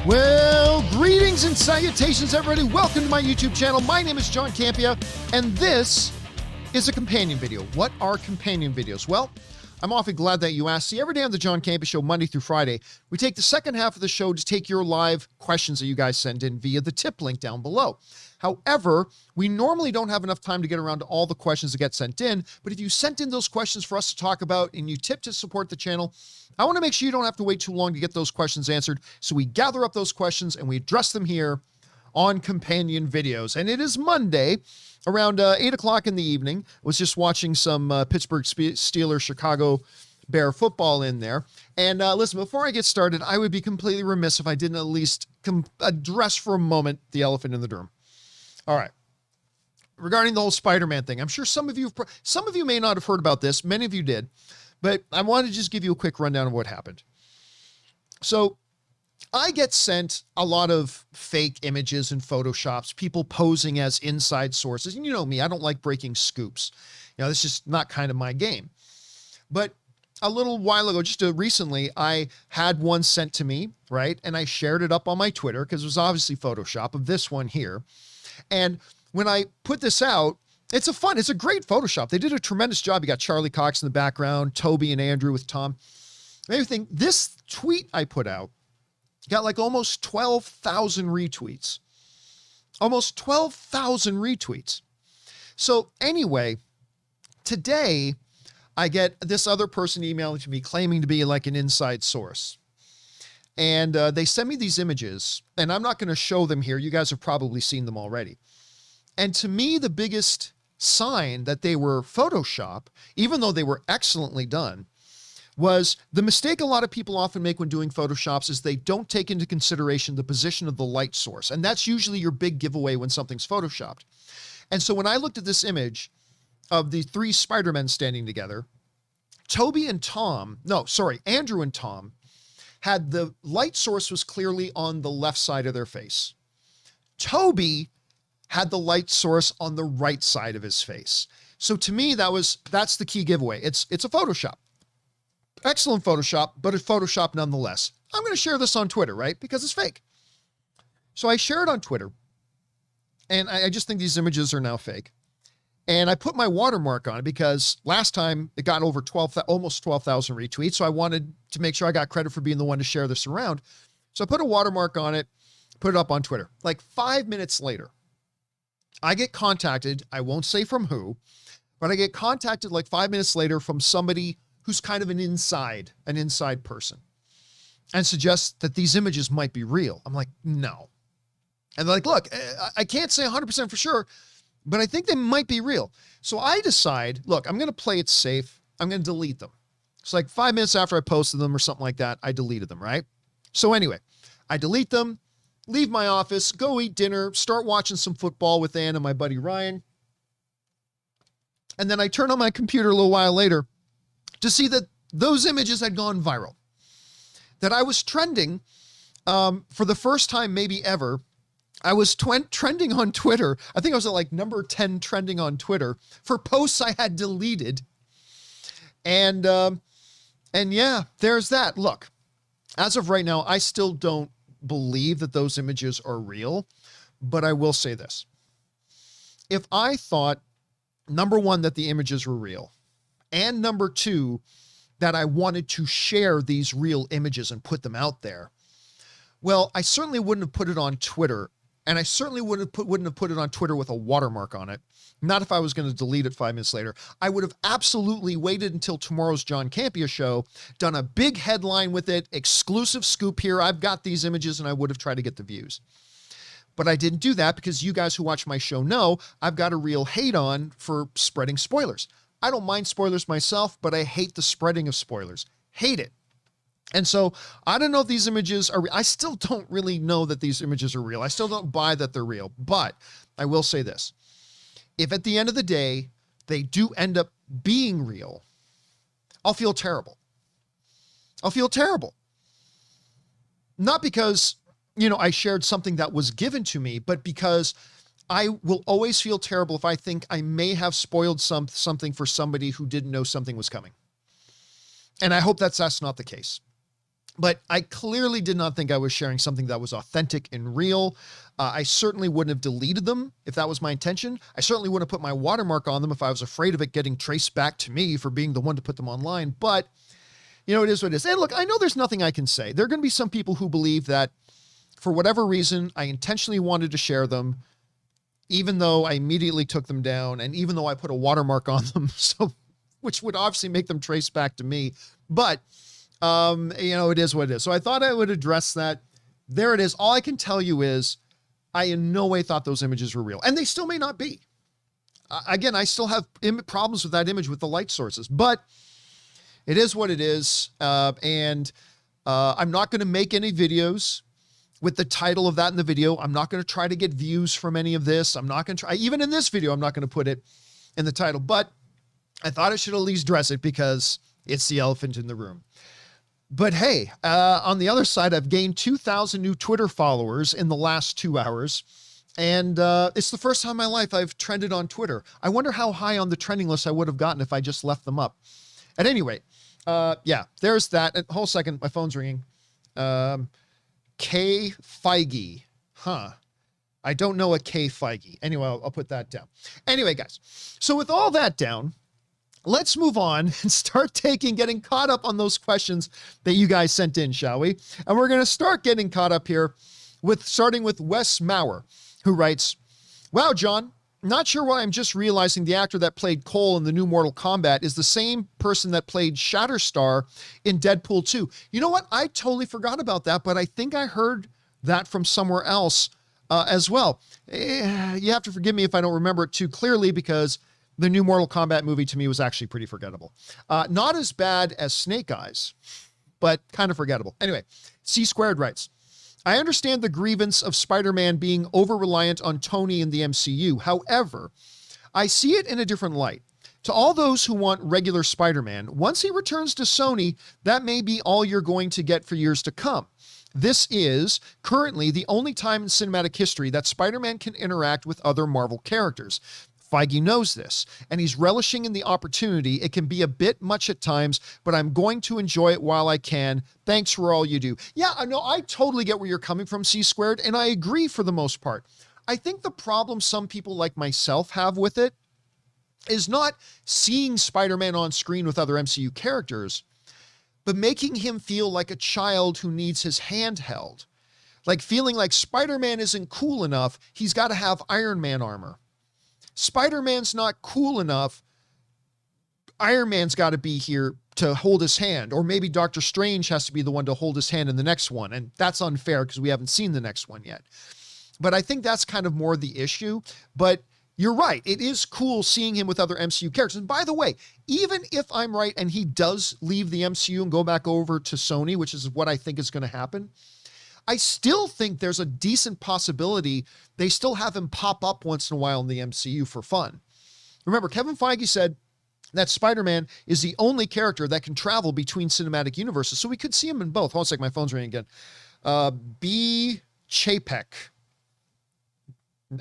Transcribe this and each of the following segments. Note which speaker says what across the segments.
Speaker 1: Well, greetings and salutations, everybody. Welcome to my YouTube channel. My name is John Campea, and this is a companion video. What are companion videos? Well, I'm awfully glad that you asked. See, every day on the John Campea Show, Monday through Friday, we take the second half of the show to take your live questions that you guys send in via the tip link down below. However, we normally don't have enough time to get around to all the questions that get sent in, but if you sent in those questions for us to talk about and you tip to support the channel, I want to make sure you don't have to wait too long to get those questions answered. So we gather up those questions and we address them here on companion videos. And it is Monday around 8 o'clock in the evening. I was just watching some Pittsburgh Steelers, Chicago Bear football in there. And listen, before I get started, I would be completely remiss if I didn't at least address for a moment the elephant in the room. All right. Regarding the whole Spider-Man thing, I'm sure some of you may not have heard about this. Many of you did, but I want to just give you a quick rundown of what happened. So I get sent a lot of fake images and Photoshops, people posing as inside sources. And you know me, I don't like breaking scoops. You know, that's just not kind of my game. But a little while ago, just recently, I had one sent to me, right? And I shared it up on my Twitter because it was obviously Photoshop of this one here. And when I put this out, it's a great Photoshop. They did a tremendous job. You got Charlie Cox in the background, Toby and Andrew with Tom. Everything. This tweet I put out got like almost 12,000 retweets. Almost 12,000 retweets. So anyway, today I get this other person emailing to me claiming to be like an inside source. And they send me these images, and I'm not going to show them here. You guys have probably seen them already. And to me, the biggest sign that they were Photoshop, even though they were excellently done, was the mistake a lot of people often make when doing Photoshops is they don't take into consideration the position of the light source. And that's usually your big giveaway when something's Photoshopped. And so when I looked at this image of the three Spider-Men standing together, Andrew and Tom had the light source was clearly on the left side of their face. Toby had the light source on the right side of his face. So to me, that's the key giveaway. It's a Photoshop. Excellent Photoshop, but a Photoshop nonetheless. I'm going to share this on Twitter, right? Because it's fake. So I share it on Twitter, and I just think these images are now fake. And I put my watermark on it because last time it got over almost 12,000 retweets. So I wanted to make sure I got credit for being the one to share this around. So I put a watermark on it, put it up on Twitter. Like 5 minutes later, I get contacted. I won't say from who, but I get contacted like 5 minutes later from somebody who's kind of an inside person and suggests that these images might be real. I'm like, no. And they're like, look, I can't say 100% for sure, but I think they might be real. So I decide, look, I'm going to play it safe. I'm going to delete them. It's like 5 minutes after I posted them or something like that, I deleted them, right? So anyway, I delete them, leave my office, go eat dinner, start watching some football with Ann and my buddy Ryan. And then I turn on my computer a little while later to see that those images had gone viral. That I was trending for the first time maybe ever. I was trending on Twitter. I think I was at like number 10 trending on Twitter for posts I had deleted. And yeah, there's that. Look, as of right now, I still don't believe that those images are real, but I will say this. If I thought, number one, that the images were real, and number two, that I wanted to share these real images and put them out there, well, I certainly wouldn't have put it on Twitter. And I certainly wouldn't have put it on Twitter with a watermark on it. Not if I was going to delete it 5 minutes later. I would have absolutely waited until tomorrow's John Campea Show, done a big headline with it, exclusive scoop here. I've got these images, and I would have tried to get the views. But I didn't do that because you guys who watch my show know I've got a real hate on for spreading spoilers. I don't mind spoilers myself, but I hate the spreading of spoilers. Hate it. And so I don't know if these images are, I still don't really know that these images are real. I still don't buy that they're real, but I will say this. If at the end of the day, they do end up being real, I'll feel terrible. I'll feel terrible. Not because, I shared something that was given to me, but because I will always feel terrible if I think I may have spoiled something for somebody who didn't know something was coming. And I hope that's not the case. But I clearly did not think I was sharing something that was authentic and real. I certainly wouldn't have deleted them if that was my intention. I certainly wouldn't have put my watermark on them if I was afraid of it getting traced back to me for being the one to put them online. But, you know, it is what it is. And look, I know there's nothing I can say. There are going to be some people who believe that for whatever reason, I intentionally wanted to share them, even though I immediately took them down and even though I put a watermark on them, so which would obviously make them trace back to me. But you know, it is what it is. So I thought I would address that. There it is. All I can tell you is I in no way thought those images were real, and they still may not be. Again, I still have problems with that image with the light sources, but it is what it is. And I'm not going to make any videos with the title of that in the video. I'm not going to try to get views from any of this. I'm not going to try, even in this video, I'm not going to put it in the title, but I thought I should at least address it because it's the elephant in the room. But hey, on the other side, I've gained 2,000 new Twitter followers in the last 2 hours. And it's the first time in my life I've trended on Twitter. I wonder how high on the trending list I would have gotten if I just left them up. At any rate, yeah, there's that. Hold a second, my phone's ringing. K. Feige. Huh. I don't know a K. Feige. Anyway, I'll put that down. Anyway, guys, so with all that down, let's move on and start getting caught up on those questions that you guys sent in, shall we? And we're going to start getting caught up here starting with Wes Maurer, who writes, "Wow, John, not sure why I'm just realizing the actor that played Cole in the new Mortal Kombat is the same person that played Shatterstar in Deadpool 2. You know what? I totally forgot about that, but I think I heard that from somewhere else as well. You have to forgive me if I don't remember it too clearly because the new Mortal Kombat movie to me was actually pretty forgettable. Not as bad as Snake Eyes, but kind of forgettable. Anyway, C Squared writes, I understand the grievance of Spider-Man being over-reliant on Tony in the MCU. However, I see it in a different light. To all those who want regular Spider-Man, once he returns to Sony, that may be all you're going to get for years to come. This is currently the only time in cinematic history that Spider-Man can interact with other Marvel characters. Feige knows this, and he's relishing in the opportunity. It can be a bit much at times, but I'm going to enjoy it while I can. Thanks for all you do. Yeah, no, I totally get where you're coming from, C Squared, and I agree for the most part. I think the problem some people like myself have with it is not seeing Spider-Man on screen with other MCU characters, but making him feel like a child who needs his hand held. Like feeling like Spider-Man isn't cool enough, he's got to have Iron Man armor. Spider-Man's not cool enough, Iron Man's got to be here to hold his hand, or maybe Doctor Strange has to be the one to hold his hand in the next one, and that's unfair because we haven't seen the next one yet. But I think that's kind of more the issue, but you're right, it is cool seeing him with other MCU characters. And by the way, even if I'm right and he does leave the MCU and go back over to Sony, which is what I think is going to happen, I still think there's a decent possibility they still have him pop up once in a while in the MCU for fun. Remember, Kevin Feige said that Spider-Man is the only character that can travel between cinematic universes, so we could see him in both. Hold on a second, my phone's ringing again. B. Chapek.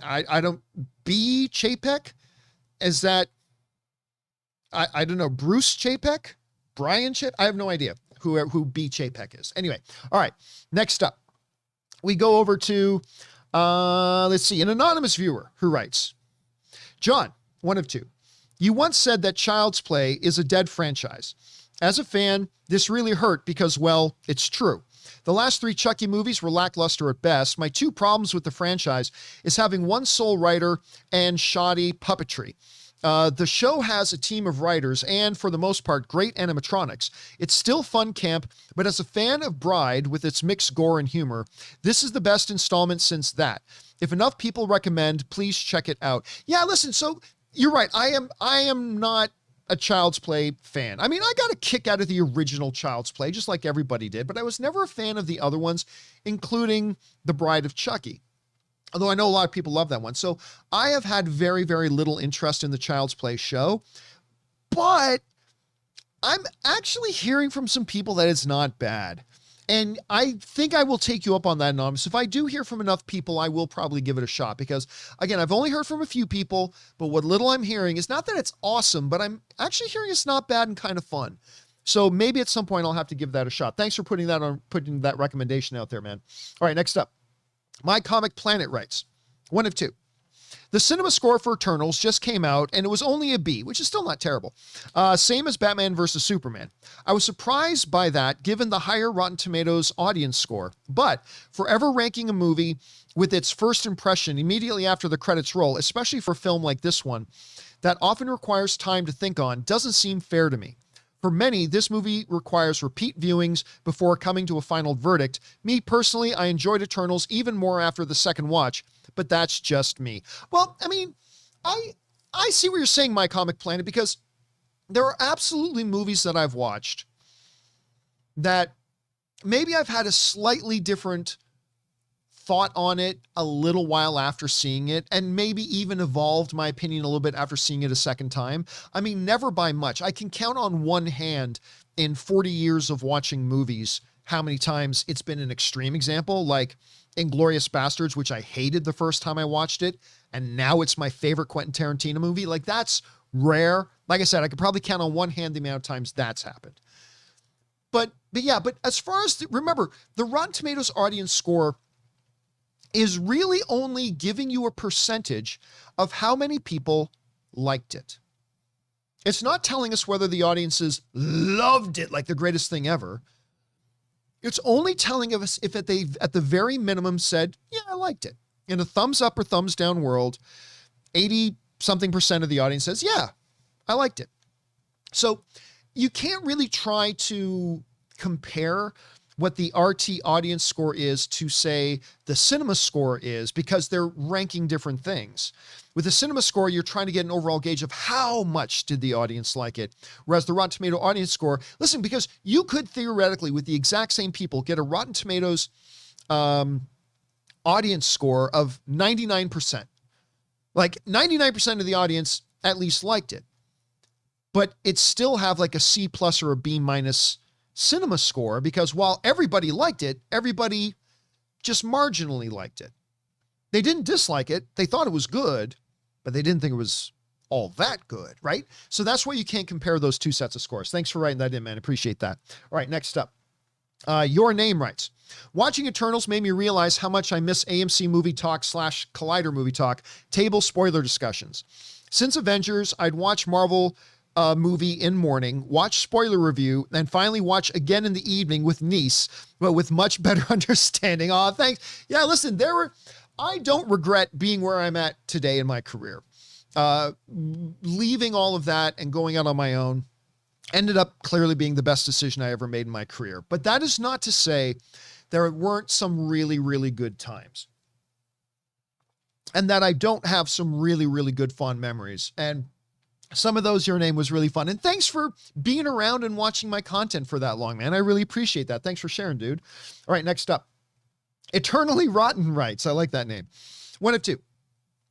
Speaker 1: I don't... B. Chapek? Is that... I don't know, Bruce Chapek? Brian Chapek? I have no idea who B. Chapek is. Anyway, all right, next up. We go over to, let's see, an anonymous viewer who writes, John, one of two. You once said that Child's Play is a dead franchise. As a fan, this really hurt because, well, it's true. The last 3 Chucky movies were lackluster at best. My 2 problems with the franchise is having one sole writer and shoddy puppetry. The show has a team of writers and, for the most part, great animatronics. It's still fun camp, but as a fan of Bride with its mixed gore and humor, this is the best installment since that. If enough people recommend, please check it out. Yeah, listen, so you're right. I am not a Child's Play fan. I mean, I got a kick out of the original Child's Play, just like everybody did, but I was never a fan of the other ones, including The Bride of Chucky. Although I know a lot of people love that one. So I have had very, very little interest in the Child's Play show, but I'm actually hearing from some people that it's not bad. And I think I will take you up on that, Anonymous. If I do hear from enough people, I will probably give it a shot because, again, I've only heard from a few people, but what little I'm hearing is not that it's awesome, but I'm actually hearing it's not bad and kind of fun. So maybe at some point I'll have to give that a shot. Thanks for putting that recommendation out there, man. All right, next up. My Comic Planet writes, one of two. The cinema score for Eternals just came out, and it was only a B, which is still not terrible. Same as Batman vs. Superman. I was surprised by that, given the higher Rotten Tomatoes audience score. But forever ranking a movie with its first impression immediately after the credits roll, especially for a film like this one, that often requires time to think on, doesn't seem fair to me. For many, this movie requires repeat viewings before coming to a final verdict. Me personally, I enjoyed Eternals even more after the second watch, but that's just me. Well, I mean, I see what you're saying, My Comic Planet, because there are absolutely movies that I've watched that maybe I've had a slightly different thought on it a little while after seeing it, and maybe even evolved my opinion a little bit after seeing it a second time. I mean, never by much. I can count on one hand in 40 years of watching movies how many times it's been an extreme example, like Inglourious Bastards, which I hated the first time I watched it, and now it's my favorite Quentin Tarantino movie. Like, that's rare. Like I said, I could probably count on one hand the amount of times that's happened. But as far as, remember, the Rotten Tomatoes audience score is really only giving you a percentage of how many people liked it. It's not telling us whether the audiences loved it like the greatest thing ever. It's only telling us if they, at the very minimum, said, yeah, I liked it. In a thumbs up or thumbs down world, 80-something% of the audience says, yeah, I liked it. So you can't really try to compare what the RT audience score is to, say, the cinema score is, because they're ranking different things. With the cinema score, you're trying to get an overall gauge of how much did the audience like it. Whereas the Rotten Tomato audience score, listen, because you could theoretically, with the exact same people, get a Rotten Tomatoes audience score of 99%. Like 99% of the audience at least liked it. But it still have like a C+ or a B- cinema score, because while everybody liked it, everybody just marginally liked it. They didn't dislike it. They thought it was good, but they didn't think it was all that good, right? So that's why you can't compare those two sets of scores. Thanks for writing that in, man. Appreciate that. All right, next up. Your Name writes, watching Eternals made me realize how much I miss AMC Movie Talk / Collider Movie Talk table spoiler discussions. Since Avengers, I'd watch Marvel movie in morning, watch spoiler review, and finally watch again in the evening with niece, but with much better understanding. Oh, thanks. Yeah, listen, I don't regret being where I'm at today in my career. Leaving all of that and going out on my own ended up clearly being the best decision I ever made in my career. But that is not to say there weren't some really, really good times, and that I don't have some really, really good fond memories. And some of those, Your Name was really fun. And thanks for being around and watching my content for that long, man. I really appreciate that. Thanks for sharing, dude. All right, next up. Eternally Rotten writes, I like that name. One of two.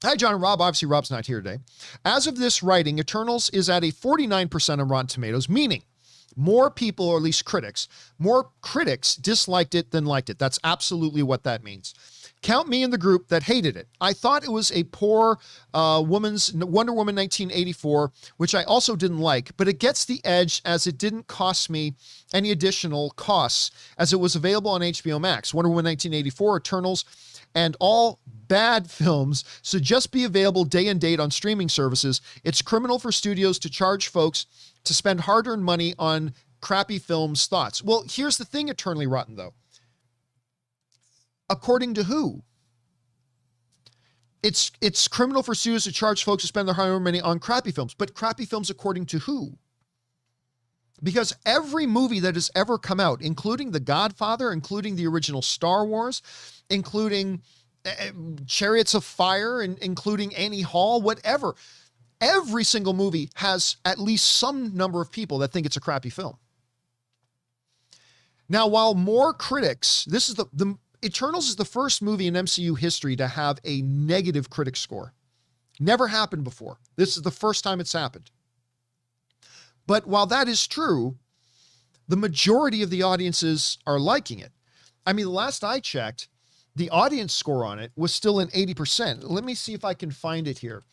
Speaker 1: Hi, John and Rob. Obviously, Rob's not here today. As of this writing, Eternals is at a 49% on Rotten Tomatoes, meaning more people, or at least more critics disliked it than liked it. That's absolutely what that means. Count me in the group that hated it. I thought it was a poor Wonder Woman 1984, which I also didn't like, but it gets the edge as it didn't cost me any additional costs, as it was available on HBO Max. Wonder Woman 1984, Eternals, and all bad films should just be available day and date on streaming services. It's criminal for studios to charge folks to spend hard-earned money on crappy films. Thoughts? Well, here's the thing, Eternally Rotten, though. According to who? It's criminal for studios to charge folks to spend their hard-earned money on crappy films, but crappy films according to who? Because every movie that has ever come out, including The Godfather, including the original Star Wars, including Chariots of Fire, and including Annie Hall, whatever, every single movie has at least some number of people that think it's a crappy film. Now, while more critics, this is the Eternals is the first movie in MCU history to have a negative critic score. Never happened before. This is the first time it's happened. But while that is true, the majority of the audiences are liking it. I mean, the last I checked, the audience score on it was still an 80%. Let me see if I can find it here.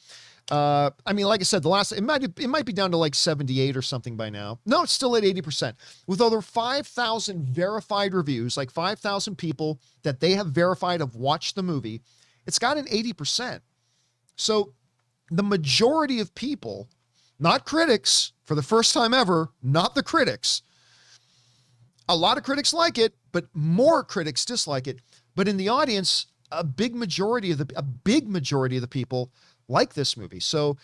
Speaker 1: I mean, like I said, it might be down to like 78 or something by now. No, it's still at 80%. With over 5,000 verified reviews, like 5,000 people that they have verified have watched the movie, it's got an 80%. So the majority of people, not critics, for the first time ever, not the critics. A lot of critics like it, but more critics dislike it. But in the audience, a big majority of the people like this movie. So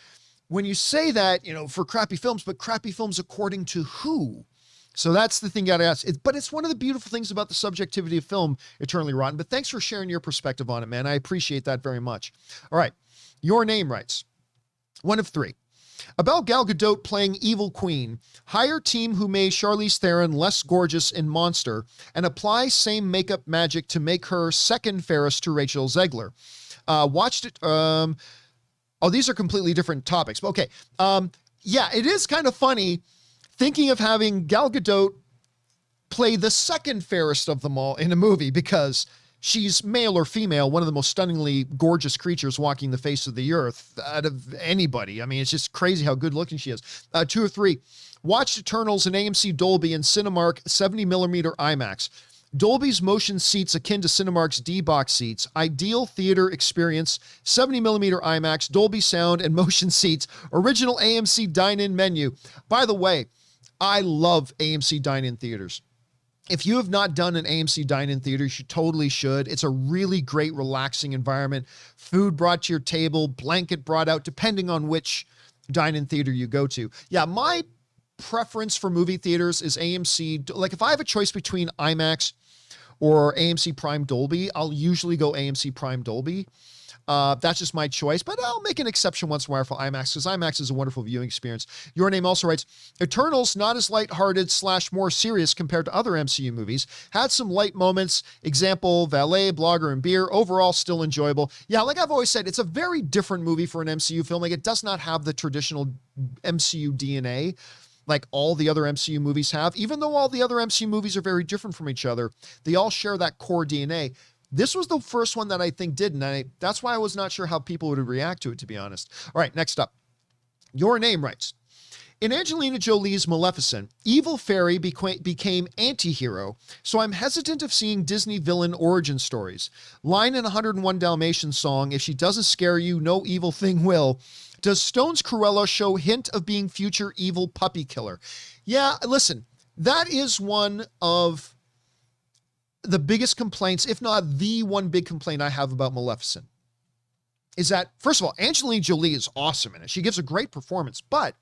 Speaker 1: when you say that, for crappy films, but crappy films according to who? So that's the thing you got to ask. But it's one of the beautiful things about the subjectivity of film, Eternally Rotten. But thanks for sharing your perspective on it, man. I appreciate that very much. All right. Your Name writes, 1 of 3. About Gal Gadot playing Evil Queen, hire team who made Charlize Theron less gorgeous in Monster and apply same makeup magic to make her second fairest to Rachel Zegler. Watched it. These are completely different topics. But okay. Yeah, it is kind of funny thinking of having Gal Gadot play the second fairest of them all in a movie because she's male or female, one of the most stunningly gorgeous creatures walking the face of the earth out of anybody. I mean, it's just crazy how good looking she is. 2 or 3, watched Eternals in AMC Dolby and Cinemark 70mm IMAX. Dolby's motion seats akin to Cinemark's D-Box seats. Ideal theater experience, 70mm IMAX, Dolby sound, and motion seats. Original AMC dine-in menu. By the way, I love AMC dine-in theaters. If you have not done an AMC dine-in theater, you totally should. It's a really great, relaxing environment. Food brought to your table, blanket brought out, depending on which dine-in theater you go to. Yeah, my preference for movie theaters is AMC. Like if I have a choice between IMAX or AMC Prime Dolby, I'll usually go AMC Prime Dolby. That's just my choice, but I'll make an exception once in a while for IMAX because IMAX is a wonderful viewing experience. Your Name also writes, Eternals, not as lighthearted / more serious compared to other MCU movies. Had some light moments. Example, Valet, Blogger, and Beer. Overall, still enjoyable. Yeah, like I've always said, it's a very different movie for an MCU film. Like it does not have the traditional MCU DNA like all the other MCU movies have. Even though all the other MCU movies are very different from each other, they all share that core DNA. This was the first one that I think didn't. And that's why I was not sure how people would react to it, to be honest. All right, next up. Your Name writes, in Angelina Jolie's Maleficent, evil fairy became anti-hero, so I'm hesitant of seeing Disney villain origin stories. Line in 101 Dalmatians song, if she doesn't scare you, no evil thing will. Does Stone's Cruella show hint of being future evil puppy killer? Yeah, listen, that is one of the biggest complaints, if not the one big complaint I have about Maleficent, is that, first of all, Angelina Jolie is awesome in it. She gives a great performance, but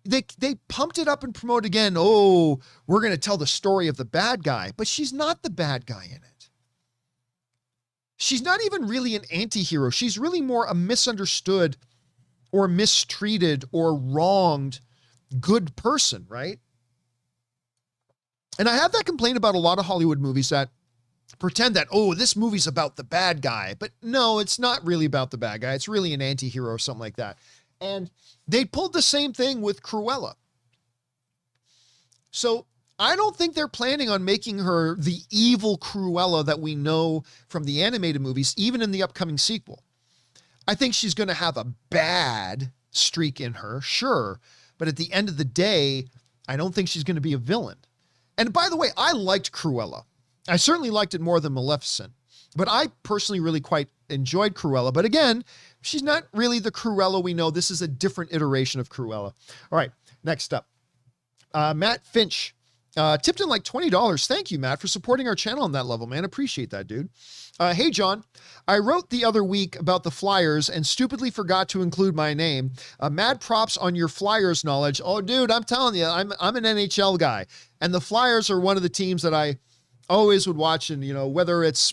Speaker 1: they pumped it up and promote again. Oh, we're going to tell the story of the bad guy, but she's not the bad guy in it. She's not even really an anti-hero. She's really more a misunderstood or mistreated or wronged good person, right? And I have that complaint about a lot of Hollywood movies that pretend that, oh, this movie's about the bad guy. But no, it's not really about the bad guy. It's really an anti-hero or something like that. And they pulled the same thing with Cruella. So I don't think they're planning on making her the evil Cruella that we know from the animated movies, even in the upcoming sequel. I think she's going to have a bad streak in her, sure. But at the end of the day, I don't think she's going to be a villain. And by the way, I liked Cruella. I certainly liked it more than Maleficent, but I personally really quite enjoyed Cruella. But again, she's not really the Cruella we know. This is a different iteration of Cruella. All right, next up. Matt Finch tipped in like $20. Thank you, Matt, for supporting our channel on that level, man. Appreciate that, dude. Hey, John, I wrote the other week about the Flyers and stupidly forgot to include my name. Mad props on your Flyers knowledge. Oh, dude, I'm telling you, I'm an NHL guy. And the Flyers are one of the teams that I always would watch. And, whether it's,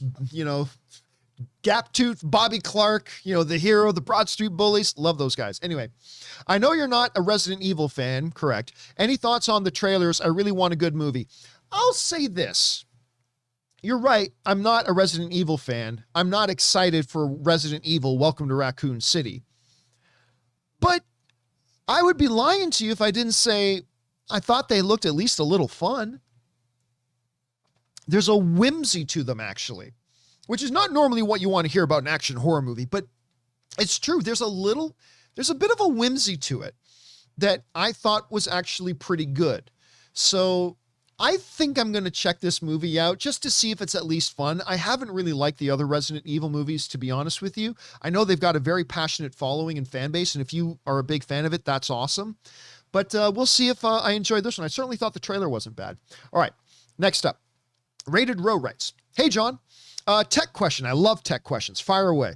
Speaker 1: Gap-Tooth, Bobby Clark, the hero, the Broad Street Bullies. Love those guys. Anyway, I know you're not a Resident Evil fan, correct? Any thoughts on the trailers? I really want a good movie. I'll say this. You're right. I'm not a Resident Evil fan. I'm not excited for Resident Evil Welcome to Raccoon City. But I would be lying to you if I didn't say I thought they looked at least a little fun. There's a whimsy to them, actually, which is not normally what you want to hear about an action horror movie, but It's true. There's a bit of a whimsy to it that I thought was actually pretty good. So I think I'm going to check this movie out just to see if it's at least fun. I haven't really liked the other Resident Evil movies, to be honest with you. I know they've got a very passionate following and fan base, and if you are a big fan of it, that's awesome. But we'll see if I enjoy this one. I certainly thought the trailer wasn't bad. All right, next up. Rated Row writes, "Hey, John, tech question. I love tech questions. Fire away.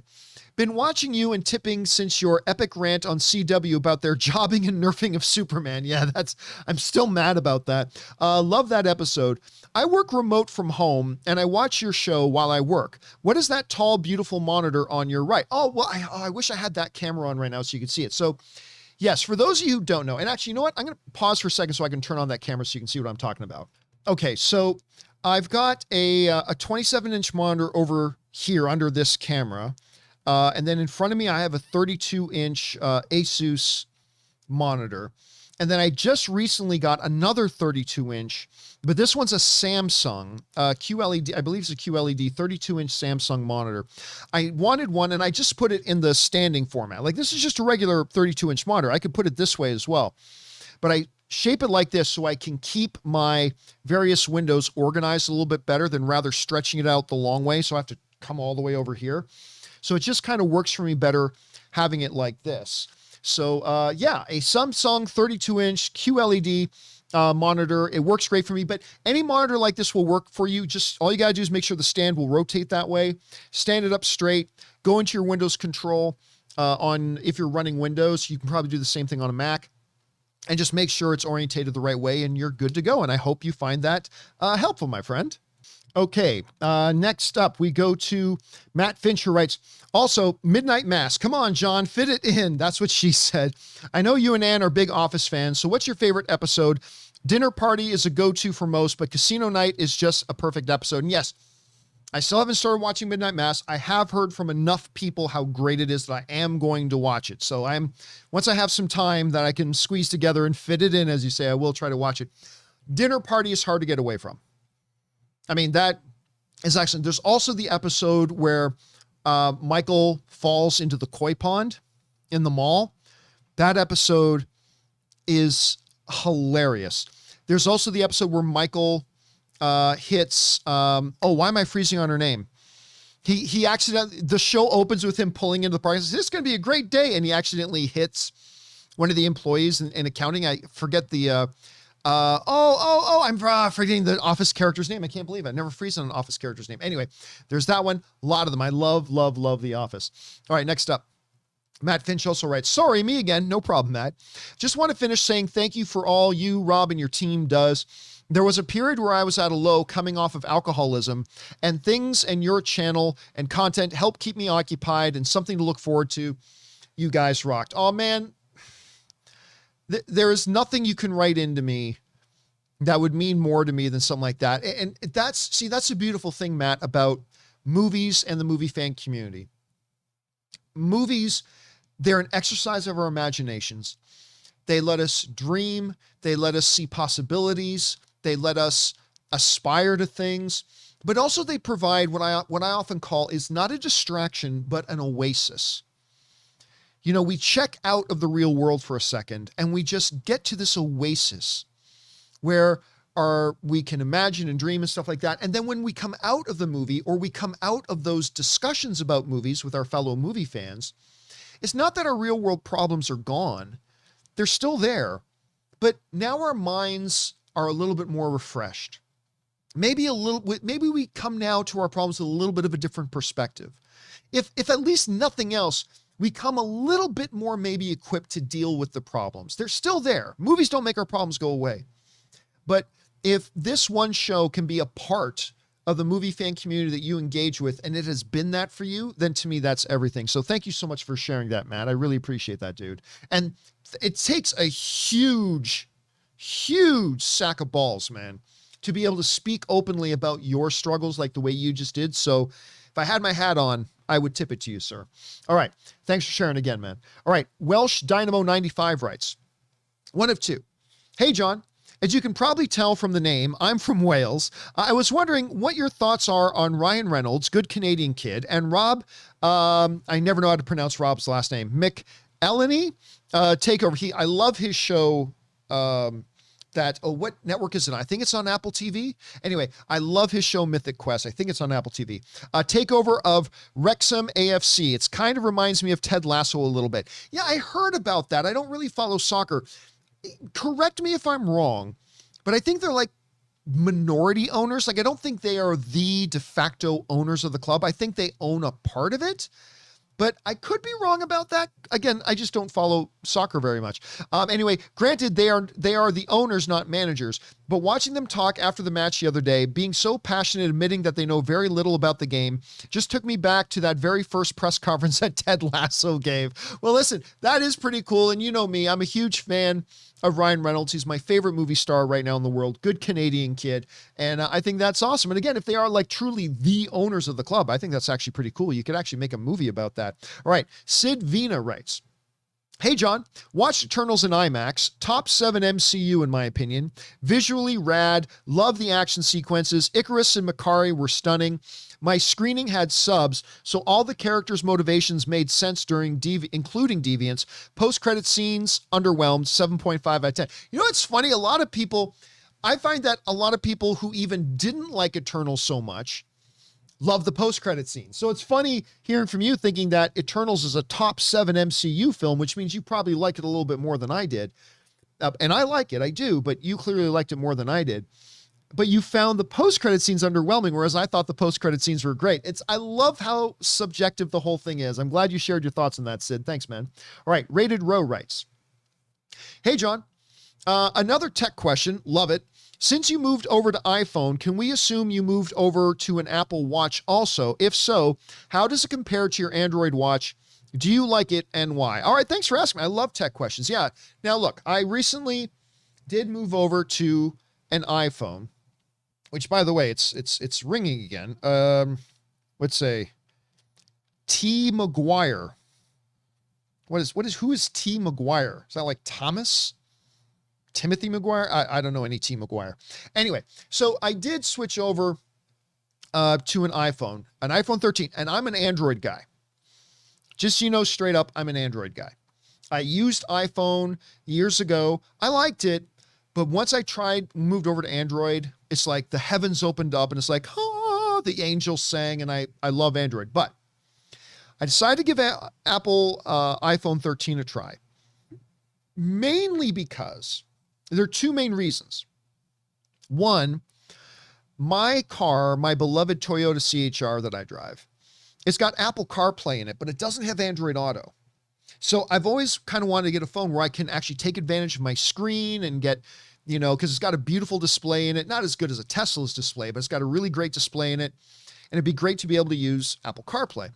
Speaker 1: Been watching you and tipping since your epic rant on CW about their jobbing and nerfing of Superman." Yeah, I'm still mad about that. Love that episode. "I work remote from home and I watch your show while I work. What is that tall, beautiful monitor on your right?" Oh, well, I wish I had that camera on right now so you could see it. So yes, for those of you who don't know, and actually, you know what? I'm going to pause for a second so I can turn on that camera so you can see what I'm talking about. Okay, so I've got a 27-inch monitor over here under this camera. And then in front of me, I have a 32-inch Asus monitor. And then I just recently got another 32-inch, but this one's a Samsung QLED. I believe it's a QLED 32-inch Samsung monitor. I wanted one, and I just put it in the standing format. Like, this is just a regular 32-inch monitor. I could put it this way as well. But I shape it like this so I can keep my various windows organized a little bit better than rather stretching it out the long way. So I have to come all the way over here. So it just kind of works for me better having it like this. So yeah, a Samsung 32-inch QLED monitor. It works great for me, but any monitor like this will work for you. Just all you got to do is make sure the stand will rotate that way. Stand it up straight. Go into your Windows control if you're running Windows. You can probably do the same thing on a Mac. And just make sure it's orientated the right way and you're good to go. And I hope you find that helpful, my friend. Okay, next up, we go to Matt Finch, who writes, "Also, Midnight Mass. Come on, John, fit it in." That's what she said. "I know you and Ann are big Office fans, so what's your favorite episode? Dinner Party is a go-to for most, but Casino Night is just a perfect episode." And yes, I still haven't started watching Midnight Mass. I have heard from enough people how great it is that I am going to watch it. So once I have some time that I can squeeze together and fit it in, as you say, I will try to watch it. Dinner Party is hard to get away from. I mean, that is excellent. There's also the episode where Michael falls into the koi pond in the mall. That episode is hilarious. There's also the episode where Michael hits, why am I freezing on her name? He accidentally, the show opens with him pulling into the park. He says, "This is going to be a great day." And he accidentally hits one of the employees in accounting. I forget the, I'm forgetting the Office character's name. I can't believe it. I never freeze on an Office character's name. Anyway, there's that one. A lot of them. I love The Office. All right, next up. Matt Finch also writes, "Sorry, me again. No problem, Matt. Just want to finish saying thank you for all you, Rob, and your team does. There was a period where I was at a low coming off of alcoholism, and things and your channel and content helped keep me occupied and something to look forward to. You guys rocked." Oh, man. There is nothing you can write into me that would mean more to me than something like that. And that's a beautiful thing, Matt, about movies and the movie fan community. Movies, they're an exercise of our imaginations. They let us dream. They let us see possibilities. They let us aspire to things, but also they provide what I often call is not a distraction, but an oasis. You know, we check out of the real world for a second and we just get to this oasis where we can imagine and dream and stuff like that. And then when we come out of the movie or we come out of those discussions about movies with our fellow movie fans, it's not that our real world problems are gone. They're still there, but now our minds are a little bit more refreshed. Maybe we come now to our problems with a little bit of a different perspective. If at least nothing else, we come a little bit more maybe equipped to deal with the problems. They're still there. Movies don't make our problems go away. But if this one show can be a part of the movie fan community that you engage with, and it has been that for you, then to me, that's everything. So thank you so much for sharing that, Matt. I really appreciate that, dude. And it takes a huge sack of balls, man, to be able to speak openly about your struggles like the way you just did. So if I had my hat on, I would tip it to you, sir. All right. Thanks for sharing again, man. All right. Welsh Dynamo 95 writes, one of two. "Hey, John, As you can probably tell from the name, I'm from Wales. I was wondering what your thoughts are on Ryan Reynolds, good Canadian kid, and Rob, I never know how to pronounce Rob's last name, McElhenney, takeover. I love his show, what network is it on? I think it's on Apple TV. Anyway, I love his show Mythic Quest. I think it's on Apple TV. Takeover of Wrexham AFC. It's kind of reminds me of Ted Lasso a little bit. Yeah, I heard about that. I don't really follow soccer. Correct me if I'm wrong, but I think they're like minority owners. Like, I don't think they are the de facto owners of the club. I think they own a part of it. But I could be wrong about that. Again, I just don't follow soccer very much. Anyway, granted, they are the owners, not managers. But watching them talk after the match the other day, being so passionate, admitting that they know very little about the game, just took me back to that very first press conference that Ted Lasso gave. Well, listen, that is pretty cool. And you know me, I'm a huge fan of Ryan Reynolds. He's my favorite movie star right now in the world. Good Canadian kid. And I think that's awesome. And again, if they are like truly the owners of the club, I think that's actually pretty cool. You could actually make a movie about that. All right. Sid Vina writes, hey, John, watched Eternals in IMAX. Top 7 MCU, in my opinion. Visually rad. Love the action sequences. Icarus and Makari were stunning. My screening had subs, so all the characters' motivations made sense including Deviants. Post-credit scenes, underwhelmed, 7.5 out of 10. You know what's funny? I find that a lot of people who even didn't like Eternals so much love the post-credit scenes. So it's funny hearing from you thinking that Eternals is a top 7 MCU film, which means you probably like it a little bit more than I did. And I like it, I do, but you clearly liked it more than I did. But you found the post-credit scenes underwhelming, whereas I thought the post-credit scenes were great. I love how subjective the whole thing is. I'm glad you shared your thoughts on that, Sid. Thanks, man. All right, Rated Row writes, hey, John, another tech question. Love it. Since you moved over to iPhone, can we assume you moved over to an Apple Watch also? If so, how does it compare to your Android Watch? Do you like it and why? All right, thanks for asking. I love tech questions. Yeah. Now, look, I recently did move over to an iPhone, which, by the way, it's ringing again. Let's say T. McGuire. Who is T. McGuire? Is that like Thomas? Timothy McGuire? I don't know any T. McGuire. Anyway, so I did switch over to an iPhone 13, and I'm an Android guy. Just so you know, straight up, I'm an Android guy. I used iPhone years ago. I liked it, but once I moved over to Android, it's like the heavens opened up and it's like, oh, the angels sang, and I love Android. But I decided to give Apple iPhone 13 a try, mainly because there are two main reasons. One, my car, my beloved Toyota CHR that I drive, it's got Apple CarPlay in it, but it doesn't have Android Auto. So I've always kind of wanted to get a phone where I can actually take advantage of my screen and get, because it's got a beautiful display in it. Not as good as a Tesla's display, but it's got a really great display in it. And it'd be great to be able to use Apple CarPlay.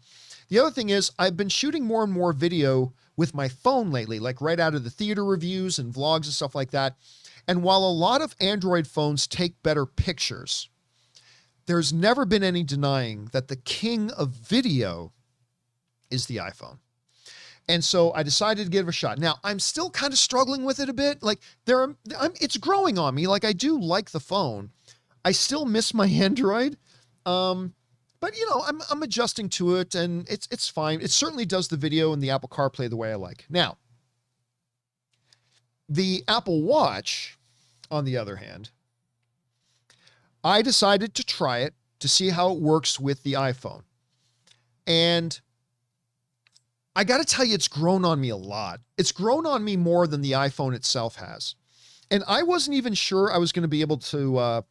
Speaker 1: The other thing is I've been shooting more and more video with my phone lately, like right out of the theater reviews and vlogs and stuff like that. And while a lot of Android phones take better pictures, there's never been any denying that the king of video is the iPhone. And so I decided to give it a shot. Now, I'm still kind of struggling with it a bit. Like it's growing on me. Like, I do like the phone. I still miss my Android. But I'm adjusting to it, and it's fine. It certainly does the video and the Apple CarPlay the way I like. Now, the Apple Watch, on the other hand, I decided to try it to see how it works with the iPhone. And I got to tell you, it's grown on me a lot. It's grown on me more than the iPhone itself has. And I wasn't even sure I was going to be able to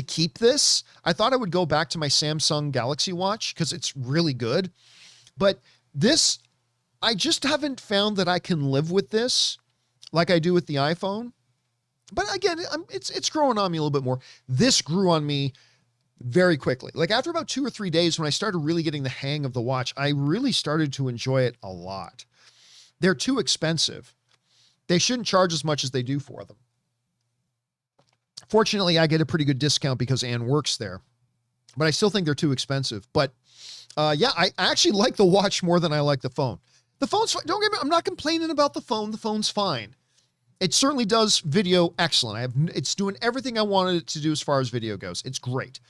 Speaker 1: keep this. I thought I would go back to my Samsung Galaxy Watch because it's really good. But this, I just haven't found that I can live with this like I do with the iPhone. But again, it's growing on me a little bit more. This grew on me very quickly. Like after about 2 or 3 days, when I started really getting the hang of the watch, I really started to enjoy it a lot. They're too expensive. They shouldn't charge as much as they do for them. Fortunately, I get a pretty good discount because Ann works there, but I still think they're too expensive. But yeah, I actually like the watch more than I like the phone. The phone's fine. Don't get me, I'm not complaining about the phone. The phone's fine. It certainly does video excellent. It's doing everything I wanted it to do as far as video goes. It's great.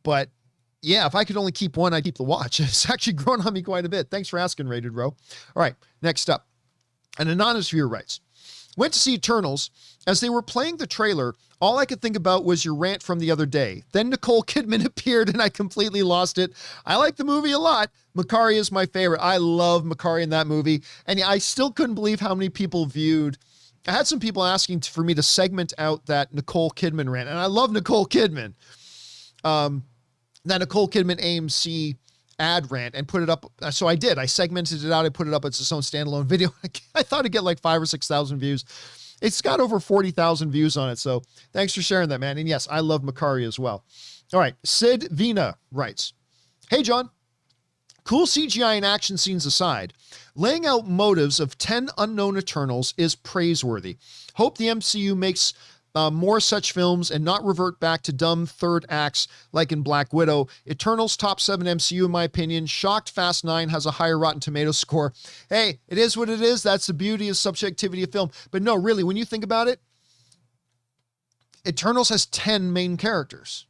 Speaker 1: But yeah, if I could only keep one, I'd keep the watch. It's actually grown on me quite a bit. Thanks for asking, Rated Row. All right, next up. An anonymous viewer writes, went to see Eternals. As they were playing the trailer, all I could think about was your rant from the other day. Then Nicole Kidman appeared and I completely lost it. I like the movie a lot. Makari is my favorite. I love Makari in that movie. And I still couldn't believe how many people viewed. I had some people asking for me to segment out that Nicole Kidman rant. And I love Nicole Kidman. That Nicole Kidman AMC ad rant and put it up. So I did. I segmented it out. I put it up as its own standalone video. I thought it'd get like 5,000 or 6,000 views. It's got over 40,000 views on it. So thanks for sharing that, man. And yes, I love Makari as well. All right. Sid Vina writes, hey, John, cool CGI and action scenes aside, laying out motives of 10 unknown Eternals is praiseworthy. Hope the MCU makes more such films and not revert back to dumb third acts like in Black Widow. Eternals top 7 MCU in my opinion. Shocked Fast 9 has a higher Rotten Tomatoes score. Hey, it is what it is. That's the beauty of subjectivity of film. But no, really, when you think about it, Eternals has 10 main characters.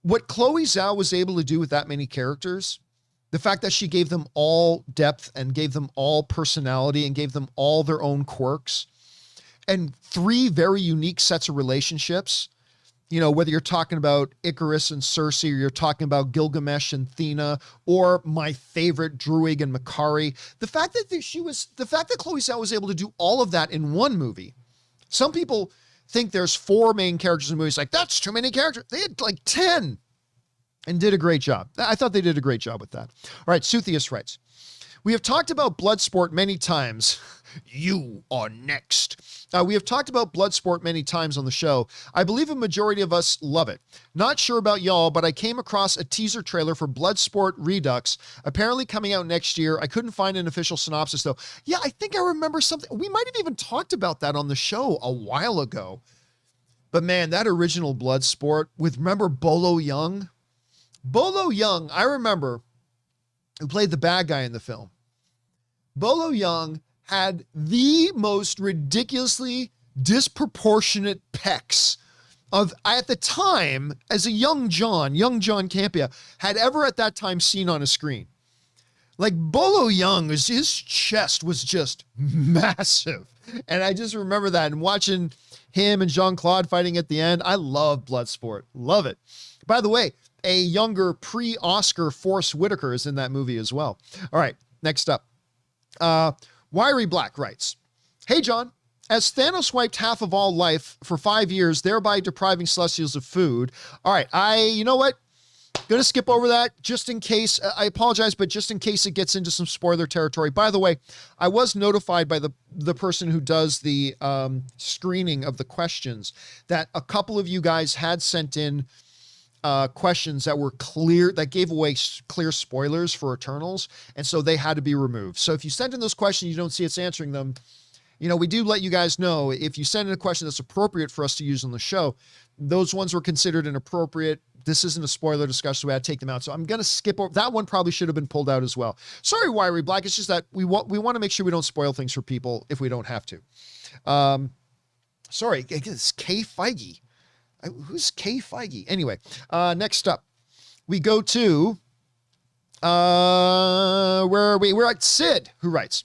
Speaker 1: What Chloe Zhao was able to do with that many characters, the fact that she gave them all depth and gave them all personality and gave them all their own quirks, and 3 very unique sets of relationships, you know, whether you're talking about Icarus and Cersei, or you're talking about Gilgamesh and Thena, or my favorite Druig and Makari, the fact that Chloe Zhao was able to do all of that in one movie. Some people think there's 4 main characters in the movie. It's like, that's too many characters. They had like 10 and did a great job. I thought they did a great job with that. All right. Suthius writes, we have talked about Bloodsport many times. You are next. We have talked about Bloodsport many times on the show. I believe a majority of us love it. Not sure about y'all, but I came across a teaser trailer for Bloodsport Redux, apparently coming out next year. I couldn't find an official synopsis though. Yeah, I think I remember something. We might have even talked about that on the show a while ago. But man, that original Bloodsport with, remember Bolo Young? Bolo Young, I remember, who played the bad guy in the film. Bolo Young had the most ridiculously disproportionate pecs of, at the time, as a young John Campea, had ever at that time seen on a screen. Like Bolo Young, his chest was just massive. And I just remember that and watching him and Jean-Claude fighting at the end. I love Bloodsport. Love it. By the way, a younger pre-Oscar Forrest Whitaker is in that movie as well. All right, next up. Wiry Black writes, hey, John, as Thanos wiped half of all life for 5 years, thereby depriving Celestials of food. All right, you know what? Going to skip over that just in case. I apologize, but just in case it gets into some spoiler territory. By the way, I was notified by the person who does the screening of the questions that a couple of you guys had sent in questions that were clear, that gave away clear spoilers for Eternals. And so they had to be removed. So if you send in those questions, you don't see us answering them. You know, we do let you guys know if you send in a question that's appropriate for us to use on the show, those ones were considered inappropriate. This isn't a spoiler discussion, so we had to take them out. So I'm going to skip over that one. Probably should have been pulled out as well. Sorry, Wiry Black. It's just that we want to make sure we don't spoil things for people if we don't have to. Sorry, it's Kay Feige. Who's Kay Feige? Anyway, next up, we go to, where are we? We're at Sid, who writes,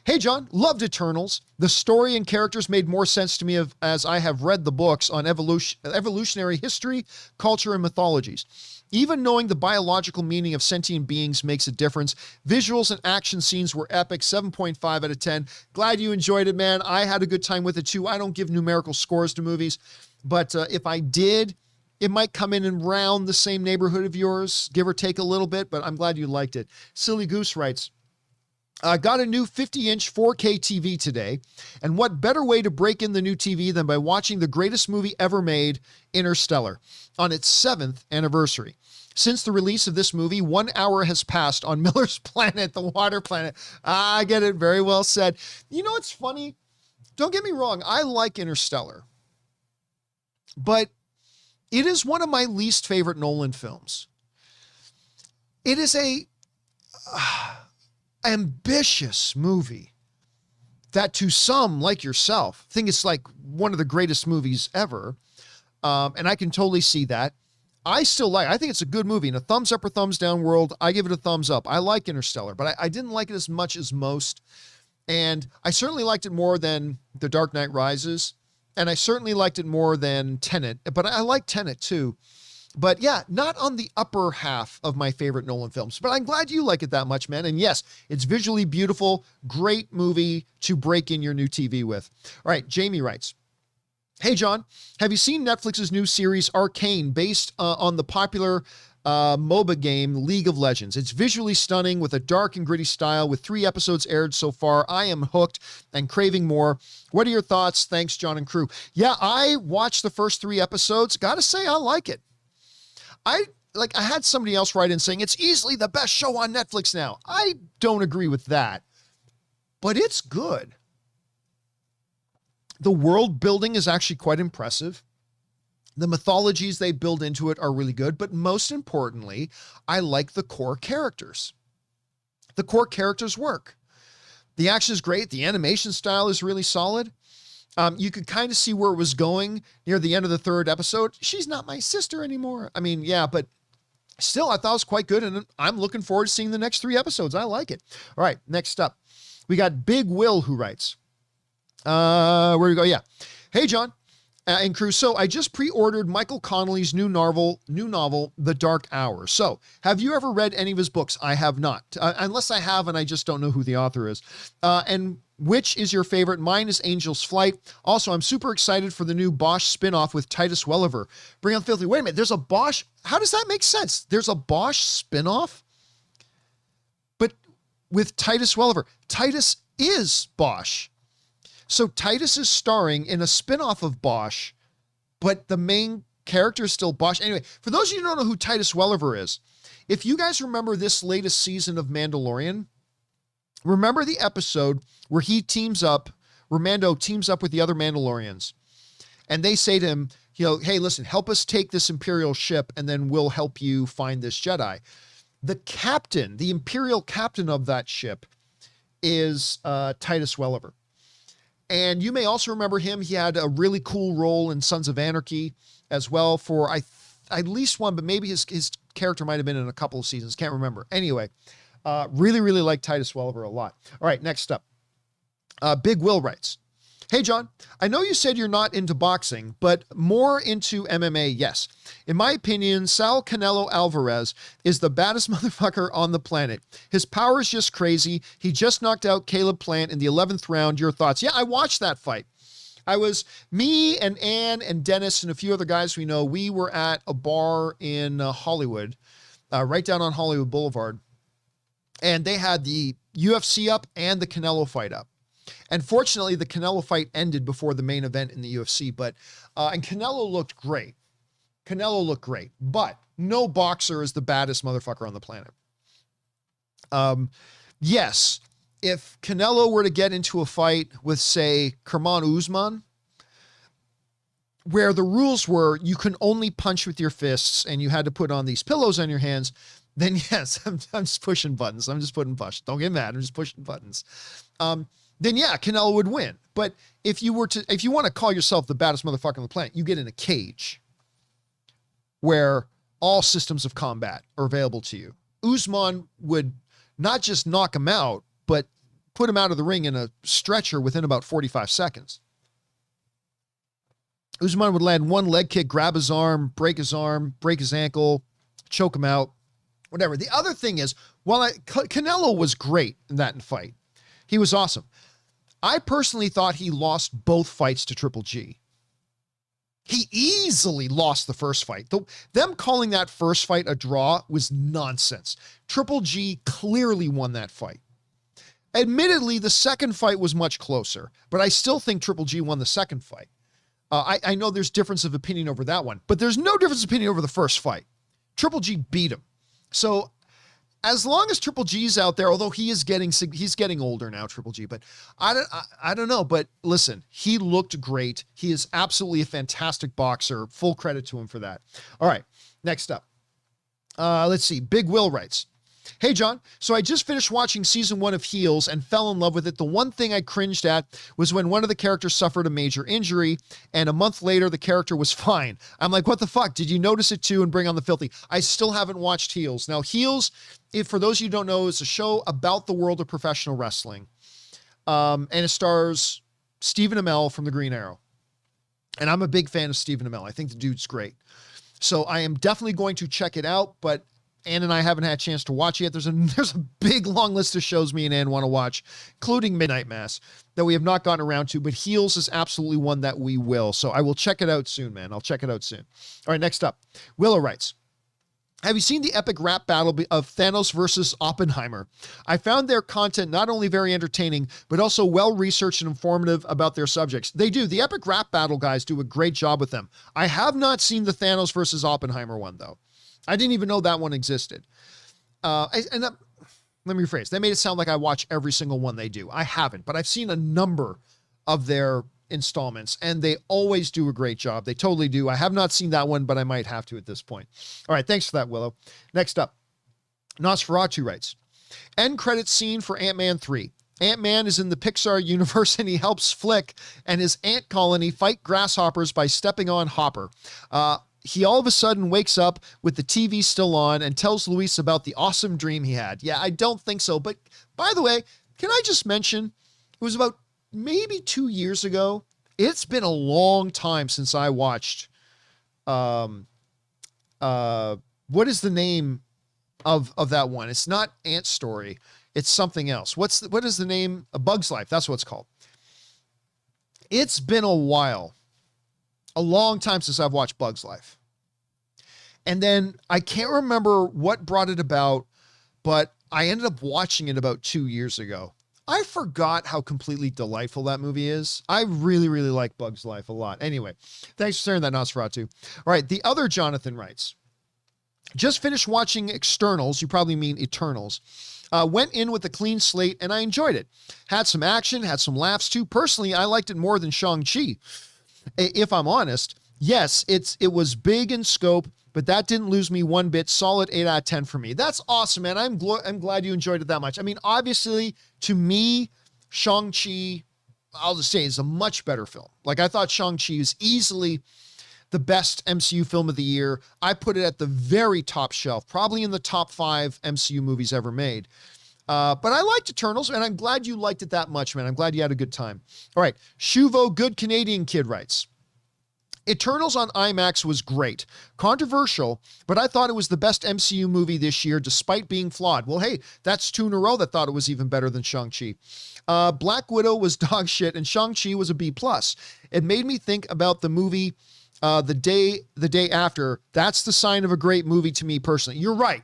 Speaker 1: hey, John, loved Eternals. The story and characters made more sense to me as I have read the books on evolutionary history, culture, and mythologies. Even knowing the biological meaning of sentient beings makes a difference. Visuals and action scenes were epic. 7.5 out of 10. Glad you enjoyed it, man. I had a good time with it too. I don't give numerical scores to movies. But if I did, it might come in and round the same neighborhood of yours, give or take a little bit, but I'm glad you liked it. Silly Goose writes, I got a new 50-inch 4K TV today, and what better way to break in the new TV than by watching the greatest movie ever made, Interstellar, on its 7th anniversary. Since the release of this movie, 1 hour has passed on Miller's planet, the water planet. I get it. Very well said. You know what's funny? Don't get me wrong. I like Interstellar. But it is one of my least favorite Nolan films. It is a ambitious movie. that to some, like yourself, think it's like one of the greatest movies ever. And I can totally see that. I think it's a good movie. In a thumbs up or thumbs down world, I give it a thumbs up. I like Interstellar, but I didn't like it as much as most. And I certainly liked it more than The Dark Knight Rises. And I certainly liked it more than Tenet, but I like Tenet too. But yeah, not on the upper half of my favorite Nolan films, but I'm glad you like it that much, man. And yes, it's visually beautiful. Great movie to break in your new TV with. All right. Jamie writes, hey, John, have you seen Netflix's new series Arcane based on the popular MOBA game League of Legends? It's visually stunning with a dark and gritty style. With 3 episodes aired so far, I am hooked and craving more. What are your thoughts? Thanks, John and crew. Yeah, I watched the first 3 episodes. Gotta say, I like it. I had somebody else write in saying it's easily the best show on Netflix now. I don't agree with that, but it's good. The world building is actually quite impressive. The mythologies they build into it are really good, but most importantly, I like the core characters. The core characters work. The action is great. The animation style is really solid. You could kind of see where it was going near the end of the 3rd episode. She's not my sister anymore. I mean, yeah, but still, I thought it was quite good, and I'm looking forward to seeing the next 3 episodes. I like it. All right, next up, we got Big Will who writes, where do we go? Yeah. Hey, John and crew. So I just pre-ordered Michael Connelly's new novel, The Dark Hour. So have you ever read any of his books? I have not, unless I have, and I just don't know who the author is. And which is your favorite? Mine is Angel's Flight. Also, I'm super excited for the new Bosch spinoff with Titus Welliver. Bring on Filthy. Wait a minute. There's a Bosch. How does that make sense? There's a Bosch spinoff, but with Titus Welliver. Titus is Bosch. So Titus is starring in a spinoff of Bosch, but the main character is still Bosch. Anyway, for those of you who don't know who Titus Welliver is, if you guys remember this latest season of Mandalorian, remember the episode where Mando teams up with the other Mandalorians, and they say to him, hey, listen, help us take this Imperial ship, and then we'll help you find this Jedi. The Imperial captain of that ship is Titus Welliver. And you may also remember him. He had a really cool role in Sons of Anarchy as well for at least one, but maybe his character might have been in a couple of seasons. Can't remember. Anyway, really, really like Titus Welliver a lot. All right, next up. Big Will writes, hey, John, I know you said you're not into boxing, but more into MMA, yes. In my opinion, Sal Canelo Alvarez is the baddest motherfucker on the planet. His power is just crazy. He just knocked out Caleb Plant in the 11th round. Your thoughts? Yeah, I watched that fight. Me and Ann and Dennis and a few other guys we know, we were at a bar in Hollywood, right down on Hollywood Boulevard. And they had the UFC up and the Canelo fight up. And fortunately, the Canelo fight ended before the main event in the UFC, and Canelo looked great. But no boxer is the baddest motherfucker on the planet. Yes, if Canelo were to get into a fight with, say, Kamaru Usman, where the rules were you can only punch with your fists and you had to put on these pillows on your hands, then yes, I'm just pushing buttons. I'm just putting push. Don't get mad. I'm just pushing buttons. Then yeah, Canelo would win. But if you want to call yourself the baddest motherfucker on the planet, you get in a cage where all systems of combat are available to you. Usman would not just knock him out, but put him out of the ring in a stretcher within about 45 seconds. Usman would land one leg kick, grab his arm, break his ankle, choke him out, whatever. The other thing is, Canelo was great in that fight. He was awesome. I personally thought he lost both fights to Triple G. He easily lost the first fight. Them calling that first fight a draw was nonsense. Triple G clearly won that fight. Admittedly, the second fight was much closer, but I still think Triple G won the second fight. I know there's difference of opinion over that one, but there's no difference of opinion over the first fight. Triple G beat him. So as long as Triple G's out there, although he's getting older now, Triple G, but I don't know. But listen, he looked great. He is absolutely a fantastic boxer. Full credit to him for that. All right, next up. Let's see. Big Will writes, Hey, John. So I just finished watching season 1 of Heels and fell in love with it. The one thing I cringed at was when one of the characters suffered a major injury, and a month later, the character was fine. I'm like, what the fuck? Did you notice it too? And bring on the filthy. I still haven't watched Heels. Now, Heels, if for those of you who don't know, is a show about the world of professional wrestling. And it stars Stephen Amell from the Green Arrow. And I'm a big fan of Stephen Amell. I think the dude's great. So I am definitely going to check it out, but Ann and I haven't had a chance to watch it yet. There's a big long list of shows me and Ann want to watch, including Midnight Mass, that we have not gotten around to, but Heels is absolutely one that we will. So I will check it out soon, man. I'll check it out soon. All right, next up. Willow writes, have you seen the epic rap battle of Thanos versus Oppenheimer? I found their content not only very entertaining, but also well-researched and informative about their subjects. They do. The epic rap battle guys do a great job with them. I have not seen the Thanos versus Oppenheimer one, though. I didn't even know that one existed. Let me rephrase. They made it sound like I watch every single one they do. I haven't, but I've seen a number of their installments, and they always do a great job. They totally do. I have not seen that one, but I might have to at this point. All right, thanks for that, Willow. Next up, Nosferatu writes, end credits scene for Ant-Man 3. Ant-Man is in the Pixar universe, and he helps Flick and his ant colony fight grasshoppers by stepping on Hopper. He all of a sudden wakes up with the TV still on and tells Luis about the awesome dream he had. Yeah, I don't think so. But by the way, can I just mention, it was about maybe 2 years ago. It's been a long time since I watched, what is the name of that one? It's not Ant Story. It's something else. What is the name? A Bug's Life. That's what it's called. It's been a while, a long time since I've watched Bug's Life. And then I can't remember what brought it about, but I ended up watching it about 2 years ago. I forgot how completely delightful that movie is. I really, really like Bug's Life a lot. Anyway, thanks for sharing that, Nosferatu. All right, the other Jonathan writes, just finished watching Externals. You probably mean Eternals. Went in with a clean slate, and I enjoyed it. Had some action, had some laughs too. Personally, I liked it more than Shang-Chi. If I'm honest, yes, it was big in scope, but that didn't lose me one bit. Solid 8 out of 10 for me. That's awesome, man. I'm glad you enjoyed it that much. I mean, obviously, to me, Shang-Chi, I'll just say, is a much better film. Like, I thought Shang-Chi is easily the best MCU film of the year. I put it at the very top shelf, probably in the top 5 MCU movies ever made. But I liked Eternals, and I'm glad you liked it that much, man. I'm glad you had a good time. All right. Shuvo Good Canadian Kid writes, Eternals on IMAX was great. Controversial, but I thought it was the best MCU movie this year, despite being flawed. Well, hey, that's 2 in a row that thought it was even better than Shang-Chi. Black Widow was dog shit, and Shang-Chi was a B+. It made me think about the movie the day after. That's the sign of a great movie to me personally. You're right.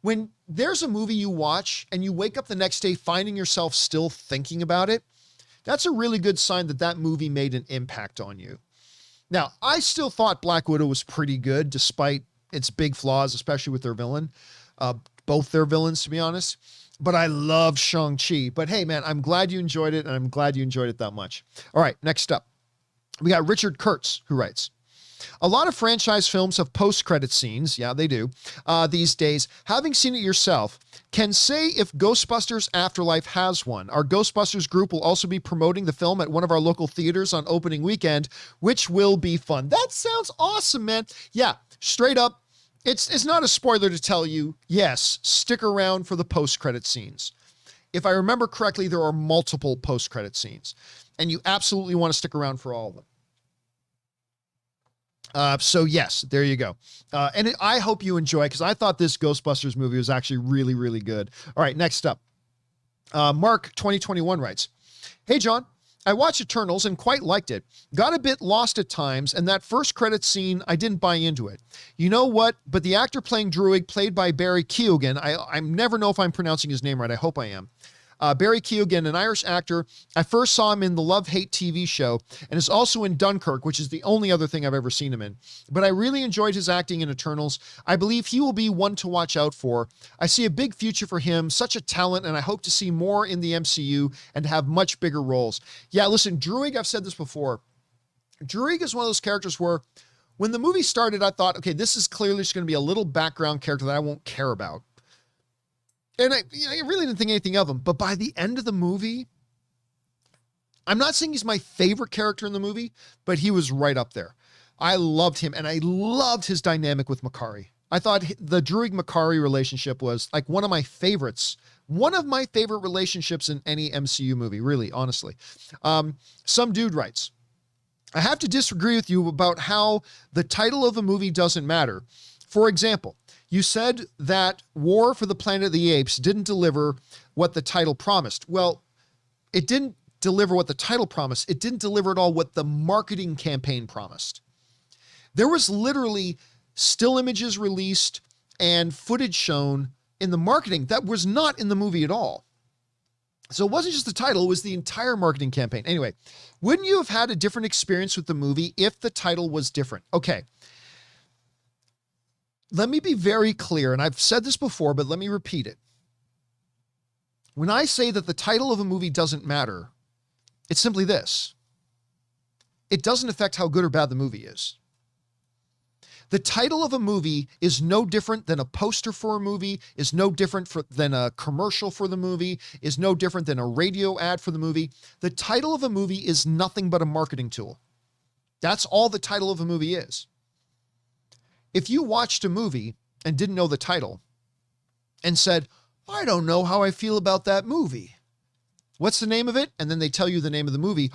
Speaker 1: When there's a movie you watch and you wake up the next day finding yourself still thinking about it, that's a really good sign that that movie made an impact on you. Now, I still thought Black Widow was pretty good, despite its big flaws, especially with their villain. Both their villains, to be honest. But I love Shang-Chi. But hey, man, I'm glad you enjoyed it, and I'm glad you enjoyed it that much. All right, next up. We got Richard Kurtz, who writes, a lot of franchise films have post-credit scenes. Yeah, they do. These days, having seen it yourself, can say if Ghostbusters Afterlife has one. Our Ghostbusters group will also be promoting the film at one of our local theaters on opening weekend, which will be fun. That sounds awesome, man. Yeah, straight up, it's not a spoiler to tell you, yes, stick around for the post-credit scenes. If I remember correctly, there are multiple post-credit scenes, and you absolutely want to stick around for all of them. So yes, there you go. I hope you enjoy, because I thought this Ghostbusters movie was actually really, really good. All right, next up. Mark 2021 writes, hey, John, I watched Eternals and quite liked it. Got a bit lost at times, and that first credit scene, I didn't buy into it. You know what? But the actor playing Druig, played by Barry Keoghan, I never know if I'm pronouncing his name right. I hope I am. Barry Keoghan, an Irish actor. I first saw him in the Love-Hate TV show and is also in Dunkirk, which is the only other thing I've ever seen him in. But I really enjoyed his acting in Eternals. I believe he will be one to watch out for. I see a big future for him, such a talent, and I hope to see more in the MCU and have much bigger roles. Yeah, listen, Druig, I've said this before. Druig is one of those characters where when the movie started, I thought, okay, this is clearly just going to be a little background character that I won't care about. And I really didn't think anything of him. But by the end of the movie, I'm not saying he's my favorite character in the movie, but he was right up there. I loved him, and I loved his dynamic with Makari. I thought the Druig-Makari relationship was like one of my favorites. One of my favorite relationships in any MCU movie, really, honestly. Some dude writes, I have to disagree with you about how the title of a movie doesn't matter. For example, you said that War for the Planet of the Apes didn't deliver what the title promised. Well, it didn't deliver what the title promised. It didn't deliver at all what the marketing campaign promised. There was literally still images released and footage shown in the marketing that was not in the movie at all. So it wasn't just the title, it was the entire marketing campaign. Anyway, wouldn't you have had a different experience with the movie if the title was different? Okay. Let me be very clear, and I've said this before, but let me repeat it. When I say that the title of a movie doesn't matter, it's simply this. It doesn't affect how good or bad the movie is. The title of a movie is no different than a poster for a movie, is no different than a commercial for the movie, is no different than a radio ad for the movie. The title of a movie is nothing but a marketing tool. That's all the title of a movie is. If you watched a movie and didn't know the title and said, I don't know how I feel about that movie. What's the name of it? And then they tell you the name of the movie.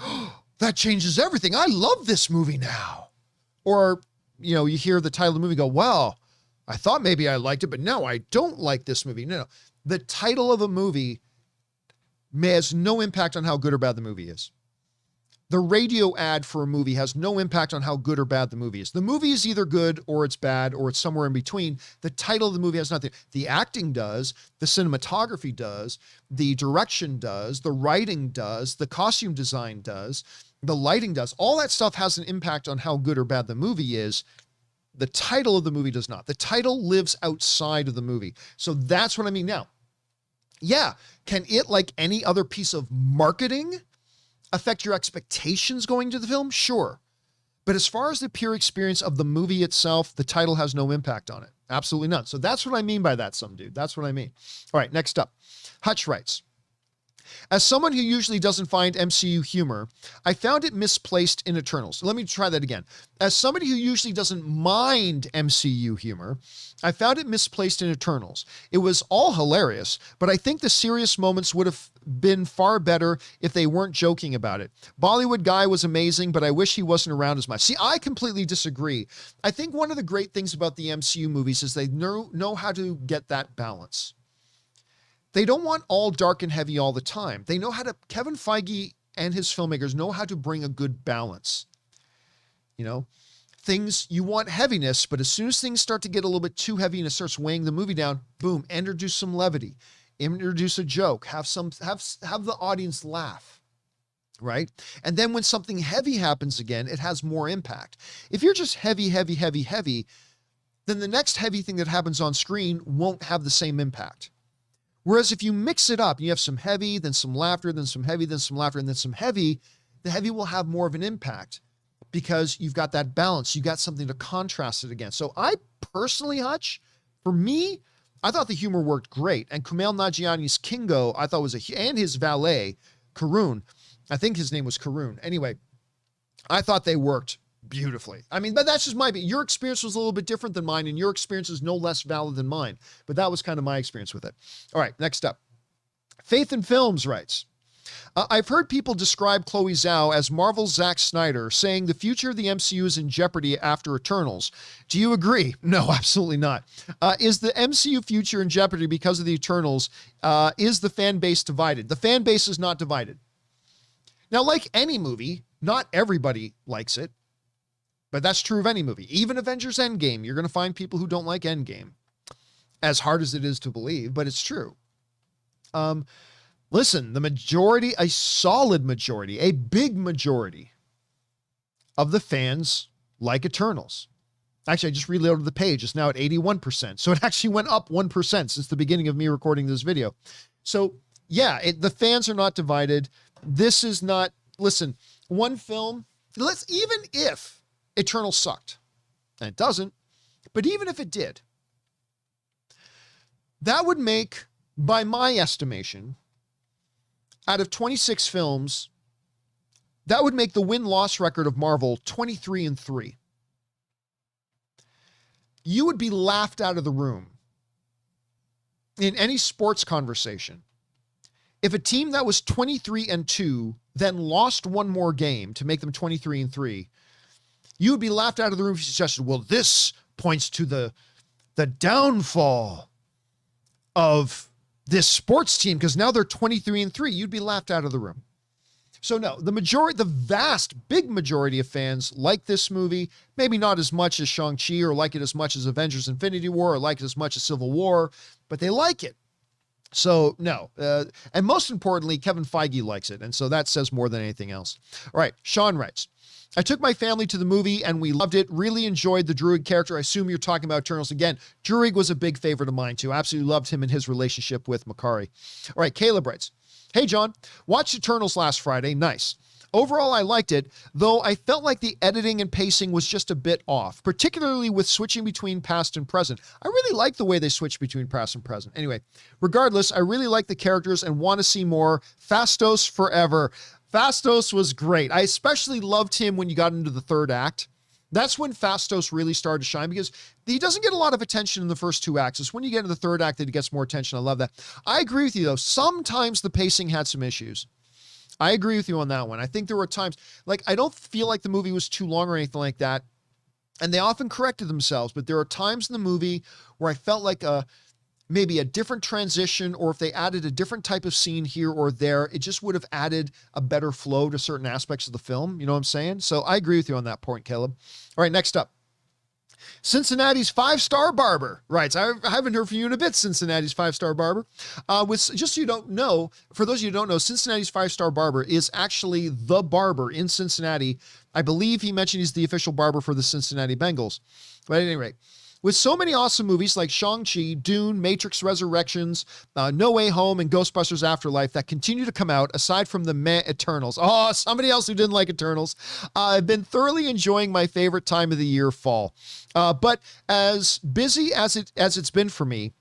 Speaker 1: That changes everything. I love this movie now. Or, you hear the title of the movie, go, well, I thought maybe I liked it, but no, I don't like this movie. No. The title of a movie has no impact on how good or bad the movie is. The radio ad for a movie has no impact on how good or bad the movie is. The movie is either good or it's bad or it's somewhere in between. The title of the movie has nothing. The acting does, the cinematography does, the direction does, the writing does, the costume design does, the lighting does. All that stuff has an impact on how good or bad the movie is. The title of the movie does not. The title lives outside of the movie. So that's what I mean now. Yeah, can it, like any other piece of marketing, affect your expectations going to the film? Sure. But as far as the pure experience of the movie itself, the title has no impact on it. Absolutely none. So that's what I mean by that, some dude. That's what I mean. All right, next up. Hutch writes, as someone who usually doesn't find MCU humor, I found it misplaced in Eternals. Let me try that again. As somebody who usually doesn't mind MCU humor, I found it misplaced in Eternals. It was all hilarious, but I think the serious moments would have been far better if they weren't joking about it. Bollywood guy was amazing, but I wish he wasn't around as much. See, I completely disagree. I think one of the great things about the MCU movies is they know how to get that balance. They don't want all dark and heavy all the time. They know how to, Kevin Feige and his filmmakers know how to bring a good balance. Things, you want heaviness, but as soon as things start to get a little bit too heavy and it starts weighing the movie down, boom, introduce some levity, introduce a joke, have the audience laugh, right? And then when something heavy happens again, it has more impact. If you're just heavy, then the next heavy thing that happens on screen won't have the same impact. Whereas if you mix it up, you have some heavy, then some laughter, then some heavy, then some laughter, and then some heavy, the heavy will have more of an impact because you've got that balance. You've got something to contrast it against. So I personally, Hutch, for me, I thought the humor worked great. And Kumail Nanjiani's Kingo, I thought and his valet, Karun, I think his name was Karun. Anyway, I thought they worked beautifully. I mean, but that's just your experience was a little bit different than mine, and your experience is no less valid than mine. But that was kind of my experience with it. All right, next up. Faith in Films writes, I've heard people describe Chloe Zhao as Marvel's Zack Snyder, saying the future of the MCU is in jeopardy after Eternals. Do you agree? No, absolutely not. Is the MCU future in jeopardy because of the Eternals? Is the fan base divided? The fan base is not divided. Now, like any movie, not everybody likes it. But that's true of any movie. Even Avengers Endgame, you're going to find people who don't like Endgame. As hard as it is to believe, but it's true. Listen, the majority, a solid majority, a big majority of the fans like Eternals. Actually, I just reloaded the page. It's now at 81%. So it actually went up 1% since the beginning of me recording this video. So yeah, the fans are not divided. This is not, listen, one film, even if Eternal sucked, and it doesn't, but even if it did, that would make by my estimation, out of 26 films, that would make the win-loss record of Marvel 23-3. You would be laughed out of the room in any sports conversation if a team that was 23-2 then lost one more game to make them 23-3. You would be laughed out of the room if you suggested, well, this points to the downfall of this sports team because now they're 23-3. You'd be laughed out of the room. So no, the vast, big majority of fans like this movie, maybe not as much as Shang-Chi or like it as much as Avengers Infinity War or like it as much as Civil War, but they like it. So no, and most importantly, Kevin Feige likes it. And so that says more than anything else. All right, Sean writes, I took my family to the movie and we loved it. Really enjoyed the Druig character. I assume you're talking about Eternals again. Druig was a big favorite of mine too. Absolutely loved him and his relationship with Makari. All right, Caleb writes, hey, John, watched Eternals last Friday. Nice. Overall, I liked it, though I felt like the editing and pacing was just a bit off, particularly with switching between past and present. I really like the way they switch between past and present. Anyway, regardless, I really like the characters and want to see more. Phastos forever. Phastos was great. I especially loved him when you got into the third act. That's when Phastos really started to shine because he doesn't get a lot of attention in the first two acts. It's when you get into the third act that he gets more attention. I love that. I agree with you, though. Sometimes the pacing had some issues. I agree with you on that one. I think there were times, like, I don't feel like the movie was too long or anything like that. And they often corrected themselves, but there are times in the movie where I felt like maybe a different transition, or if they added a different type of scene here or there, it just would have added a better flow to certain aspects of the film. You know what I'm saying? So I agree with you on that point, Caleb. All right, next up. Cincinnati's 5-star barber writes, I haven't heard from you in a bit, Cincinnati's 5-star barber. Just so you don't know, for those of you who don't know, Cincinnati's 5-star barber is actually the barber in Cincinnati. I believe he mentioned he's the official barber for the Cincinnati Bengals. But at any rate, with so many awesome movies like Shang-Chi, Dune, Matrix Resurrections, No Way Home, and Ghostbusters Afterlife that continue to come out, aside from the meh Eternals. Oh, somebody else who didn't like Eternals. I've been thoroughly enjoying my favorite time of the year, fall. But as busy as it's been for me,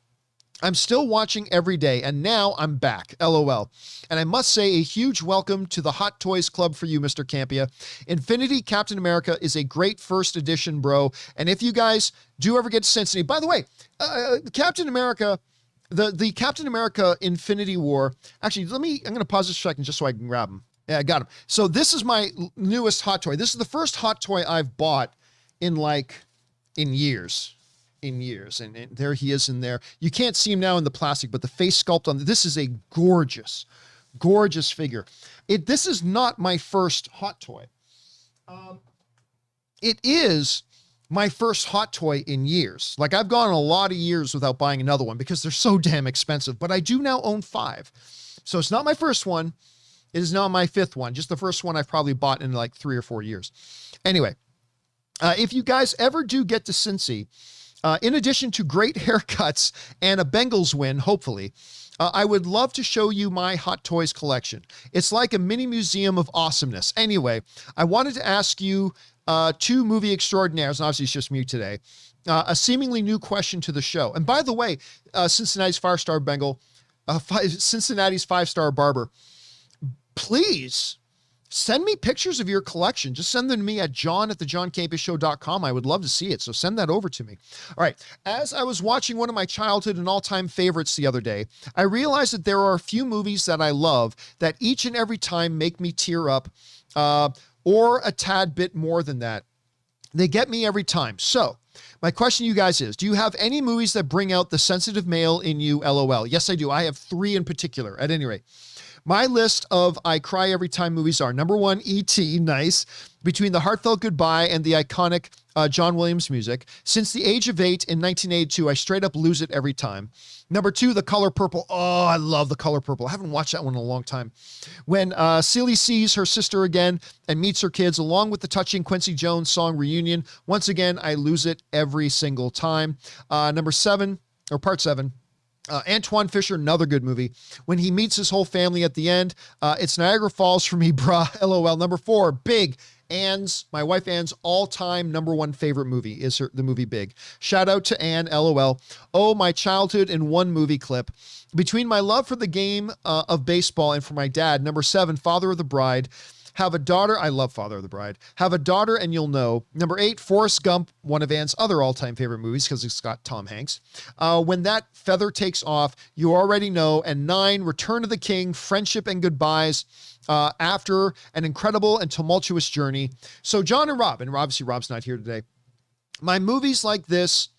Speaker 1: I'm still watching every day, and now I'm back, LOL. And I must say a huge welcome to the Hot Toys Club for you, Mr. Campea. Infinity Captain America is a great first edition, bro. And if you guys do ever get to Cincinnati, by the way, Captain America, the Captain America Infinity War, actually, I'm going to pause this for a second just so I can grab him. Yeah, I got him. So this is my newest hot toy. This is the first hot toy I've bought in years. And there he is in there. You can't see him now in the plastic, but the face sculpt on this is a gorgeous, gorgeous figure. This is not my first hot toy. It is my first hot toy in years. Like, I've gone a lot of years without buying another one because they're so damn expensive, but I do now own 5. So it's not my first one. It is now my 5th one. Just the first one I've probably bought in like 3 or 4 years. Anyway, if you guys ever do get to Cincy, in addition to great haircuts and a Bengals win, hopefully, I would love to show you my Hot Toys collection. It's like a mini museum of awesomeness. Anyway, I wanted to ask you 2 movie extraordinaires, and obviously it's just me today, a seemingly new question to the show. And by the way, Cincinnati's 5-star Bengal, Cincinnati's 5-star barber, please send me pictures of your collection. Just send them to me at john@thejohncampeashow.com. I would love to see it. So send that over to me. All right. As I was watching one of my childhood and all-time favorites the other day, I realized that there are a few movies that I love that each and every time make me tear up, or a tad bit more than that. They get me every time. So my question to you guys is, do you have any movies that bring out the sensitive male in you, LOL? Yes, I do. I have 3 in particular, at any rate. My list of I cry every time movies are: number 1, E.T., nice. Between the heartfelt goodbye and the iconic John Williams music. Since the age of 8 in 1982, I straight up lose it every time. Number 2, The Color Purple. Oh, I love The Color Purple. I haven't watched that one in a long time. When Celie sees her sister again and meets her kids, along with the touching Quincy Jones song Reunion, once again, I lose it every single time. Number 7, or part 7. Antoine Fisher, another good movie. When he meets his whole family at the end, it's Niagara Falls for me, brah. LOL. Number 4, big My wife Anne's all-time number one favorite movie is the movie Big. Shout out to Anne, LOL. Oh, my childhood in one movie clip. Between my love for the game of baseball and for my dad, number 7, Father of the Bride. Have a daughter. I love Father of the Bride. Have a daughter and you'll know. Number 8, Forrest Gump, one of Anne's other all-time favorite movies because it's got Tom Hanks. When that feather takes off, you already know. And 9, Return of the King, Friendship and Goodbyes. After an incredible and tumultuous journey. So John and Rob, and obviously Rob's not here today. My movies like this,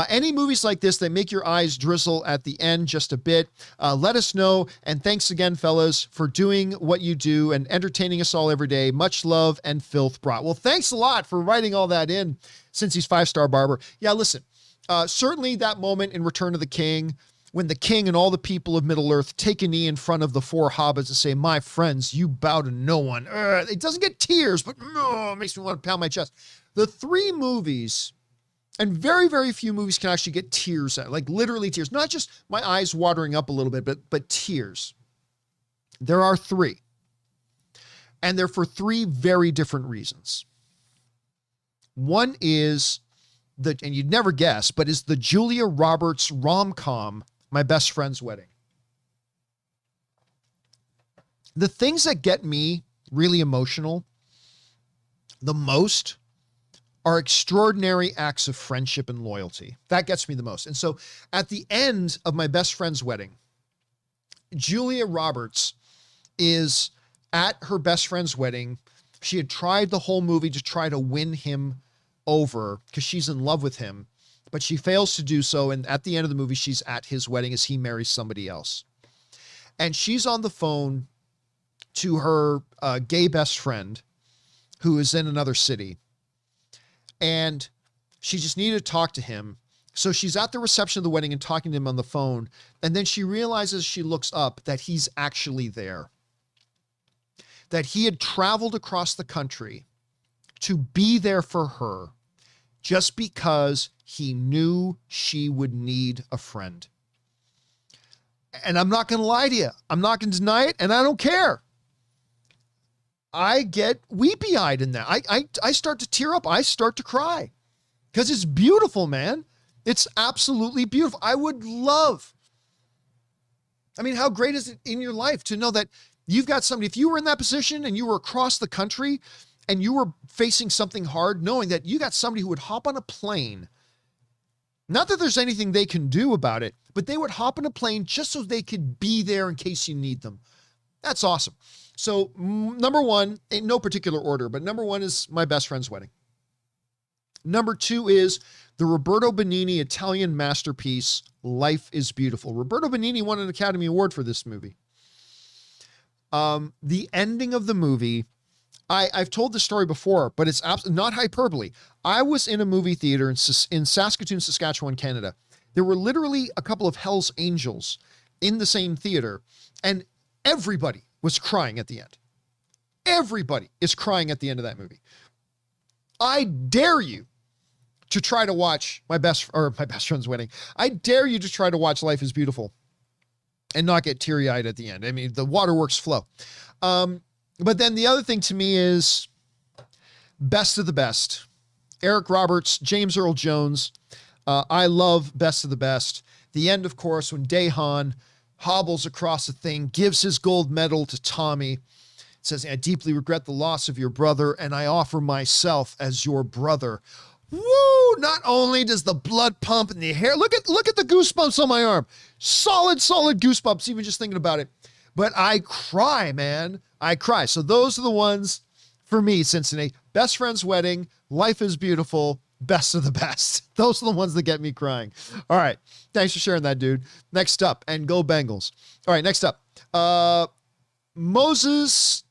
Speaker 1: any movies like this that make your eyes drizzle at the end just a bit, let us know. And thanks again, fellas, for doing what you do and entertaining us all every day. Much love and filth brought. Well, thanks a lot for writing all that in, since he's 5-star barber. Yeah, listen, certainly that moment in Return of the King, when the king and all the people of Middle-earth take a knee in front of the 4 hobbits and say, my friends, you bow to no one. It doesn't get tears, but it makes me want to pound my chest. The 3 movies, and very, very few movies can actually get tears out, like literally tears, not just my eyes watering up a little bit, but tears. There are 3. And they're for 3 very different reasons. One is and you'd never guess, but is the Julia Roberts rom-com, My Best Friend's Wedding. The things that get me really emotional the most are extraordinary acts of friendship and loyalty. That gets me the most. And so at the end of My Best Friend's Wedding, Julia Roberts is at her best friend's wedding. She had tried the whole movie to try to win him over because she's in love with him, but she fails to do so. And at the end of the movie, she's at his wedding as he marries somebody else. And she's on the phone to her gay best friend who is in another city. And she just needed to talk to him. So she's at the reception of the wedding and talking to him on the phone. And then she realizes, she looks up, that he's actually there. That he had traveled across the country to be there for her just because he knew she would need a friend. And I'm not going to lie to you. I'm not going to deny it. And I don't care. I get weepy-eyed in that. I start to tear up. I start to cry because it's beautiful, man. It's absolutely beautiful. I would love, how great is it in your life to know that you've got somebody, if you were in that position and you were across the country and you were facing something hard, knowing that you got somebody who would hop on a plane, not that there's anything they can do about it, but they would hop on a plane just so they could be there in case you need them. That's awesome. So number 1, in no particular order, but number 1 is My Best Friend's Wedding. Number 2 is the Roberto Benigni Italian masterpiece, Life is Beautiful. Roberto Benigni won an Academy Award for this movie. The ending of the movie, I've told this story before, but it's not hyperbole. I was in a movie theater in Saskatoon, Saskatchewan, Canada. There were literally a couple of Hell's Angels in the same theater, and everybody was crying at the end. Everybody is crying at the end of that movie. I dare you to try to watch My Best Friend's Wedding. I dare you to try to watch Life is Beautiful and not get teary-eyed at the end. The waterworks flow. But then the other thing to me is Best of the Best. Eric Roberts, James Earl Jones. I love Best of the Best. The end, of course, when Dahan hobbles across the thing, gives his gold medal to Tommy. It says, I deeply regret the loss of your brother, and I offer myself as your brother. Woo! Not only does the blood pump in the hair, look at the goosebumps on my arm. Solid goosebumps, even just thinking about it. But I cry, man. I cry. So those are the ones for me, Cincinnati. Best Friend's Wedding, Life is Beautiful, Best of the Best. Those are the ones that get me crying. All right. Thanks for sharing that, dude. Next up, and go Bengals. All right, next up. Mostly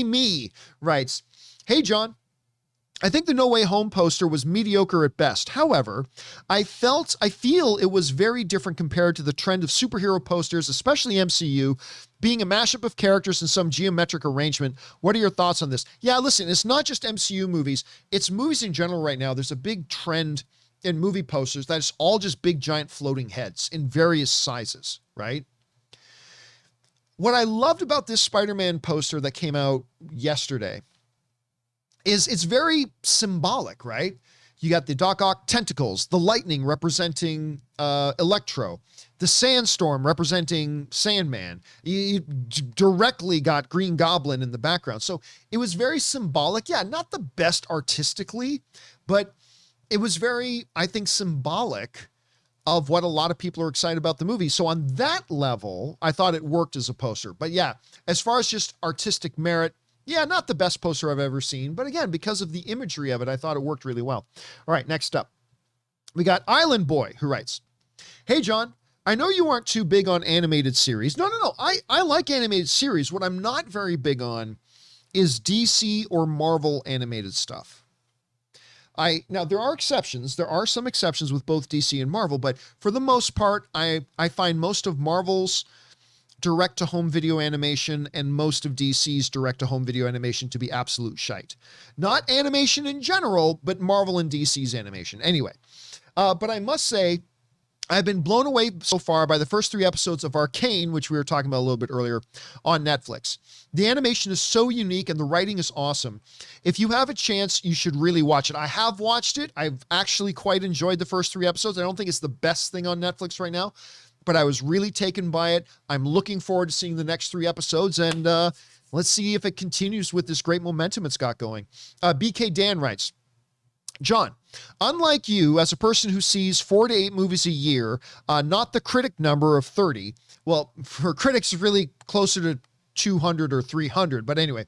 Speaker 1: Me writes, hey, John, I think the No Way Home poster was mediocre at best. However, I feel it was very different compared to the trend of superhero posters, especially MCU, being a mashup of characters in some geometric arrangement. What are your thoughts on this? Yeah, listen, it's not just MCU movies. It's movies in general right now. There's a big trend in movie posters that it's all just big, giant floating heads in various sizes, right? what I loved about this Spider-Man poster that came out yesterday is it's very symbolic, right? You got the Doc Ock tentacles, the lightning representing Electro, the sandstorm representing Sandman. You directly got Green Goblin in the background. So it was very symbolic. Yeah, not the best artistically, but it was very, I think, symbolic of what a lot of people are excited about the movie. So on that level, I thought it worked as a poster. But yeah, as far as just artistic merit, yeah, not the best poster I've ever seen. But again, because of the imagery of it, I thought it worked really well. All right, next up, we got Island Boy, who writes, "Hey, John, I know you aren't too big on animated series." No. I like animated series. What I'm not very big on is DC or Marvel animated stuff. Now there are exceptions. There are some exceptions with both DC and Marvel, but for the most part, I find most of Marvel's direct-to-home video animation and most of DC's direct-to-home video animation to be absolute shite. Not animation in general, but Marvel and DC's animation. Anyway, but I must say, I've been blown away so far by the first 3 episodes of Arcane, which we were talking about a little bit earlier on Netflix. The animation is so unique and the writing is awesome. If you have a chance, you should really watch it. I have watched it. I've actually quite enjoyed the first 3 episodes. I don't think it's the best thing on Netflix right now, but I was really taken by it. I'm looking forward to seeing the next 3 episodes, and let's see if it continues with this great momentum it's got going. BK Dan writes, "John, unlike you, as a person who sees 4 to 8 movies a year, not the Critic number of 30, well, for critics, it's really closer to 200 or 300, but anyway,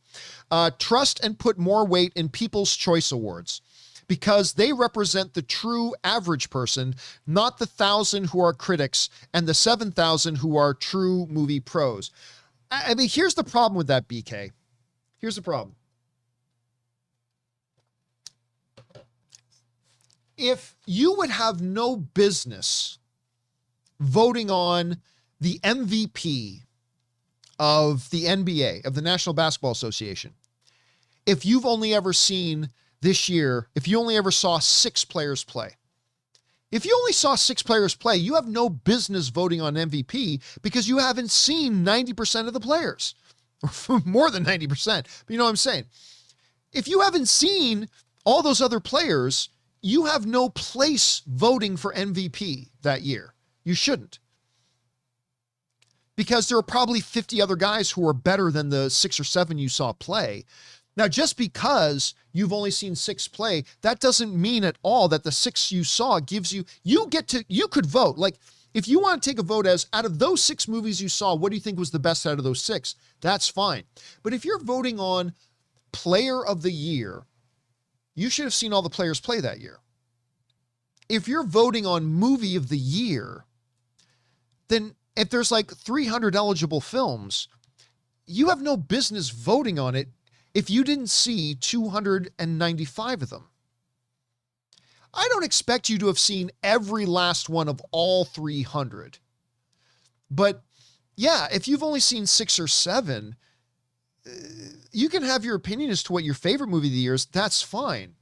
Speaker 1: trust and put more weight in People's Choice Awards, because they represent the true average person, not the 1,000 who are critics and the 7,000 who are true movie pros." I mean, here's the problem with that, BK. Here's the problem. If you would have no business voting on the MVP of the NBA, of the National Basketball Association, if you've only ever seen this year, if you only ever saw 6 players play, if you only saw 6 players play, you have no business voting on MVP because you haven't seen 90% of the players, or more than 90%. But you know what I'm saying? If you haven't seen all those other players, you have no place voting for MVP that year. You shouldn't. Because there are probably 50 other guys who are better than the 6 or 7 you saw play. Now, just because you've only seen 6 play, that doesn't mean at all that the 6 you saw gives you, you could vote. Like, if you want to take a vote as, out of those 6 movies you saw, what do you think was the best out of those 6? That's fine. But if you're voting on Player of the Year, you should have seen all the players play that year. If you're voting on Movie of the Year, then if there's like 300 eligible films, you have no business voting on it if you didn't see 295 of them. I don't expect you to have seen every last one of all 300. But yeah, if you've only seen 6 or 7, you can have your opinion as to what your favorite movie of the year is. That's fine.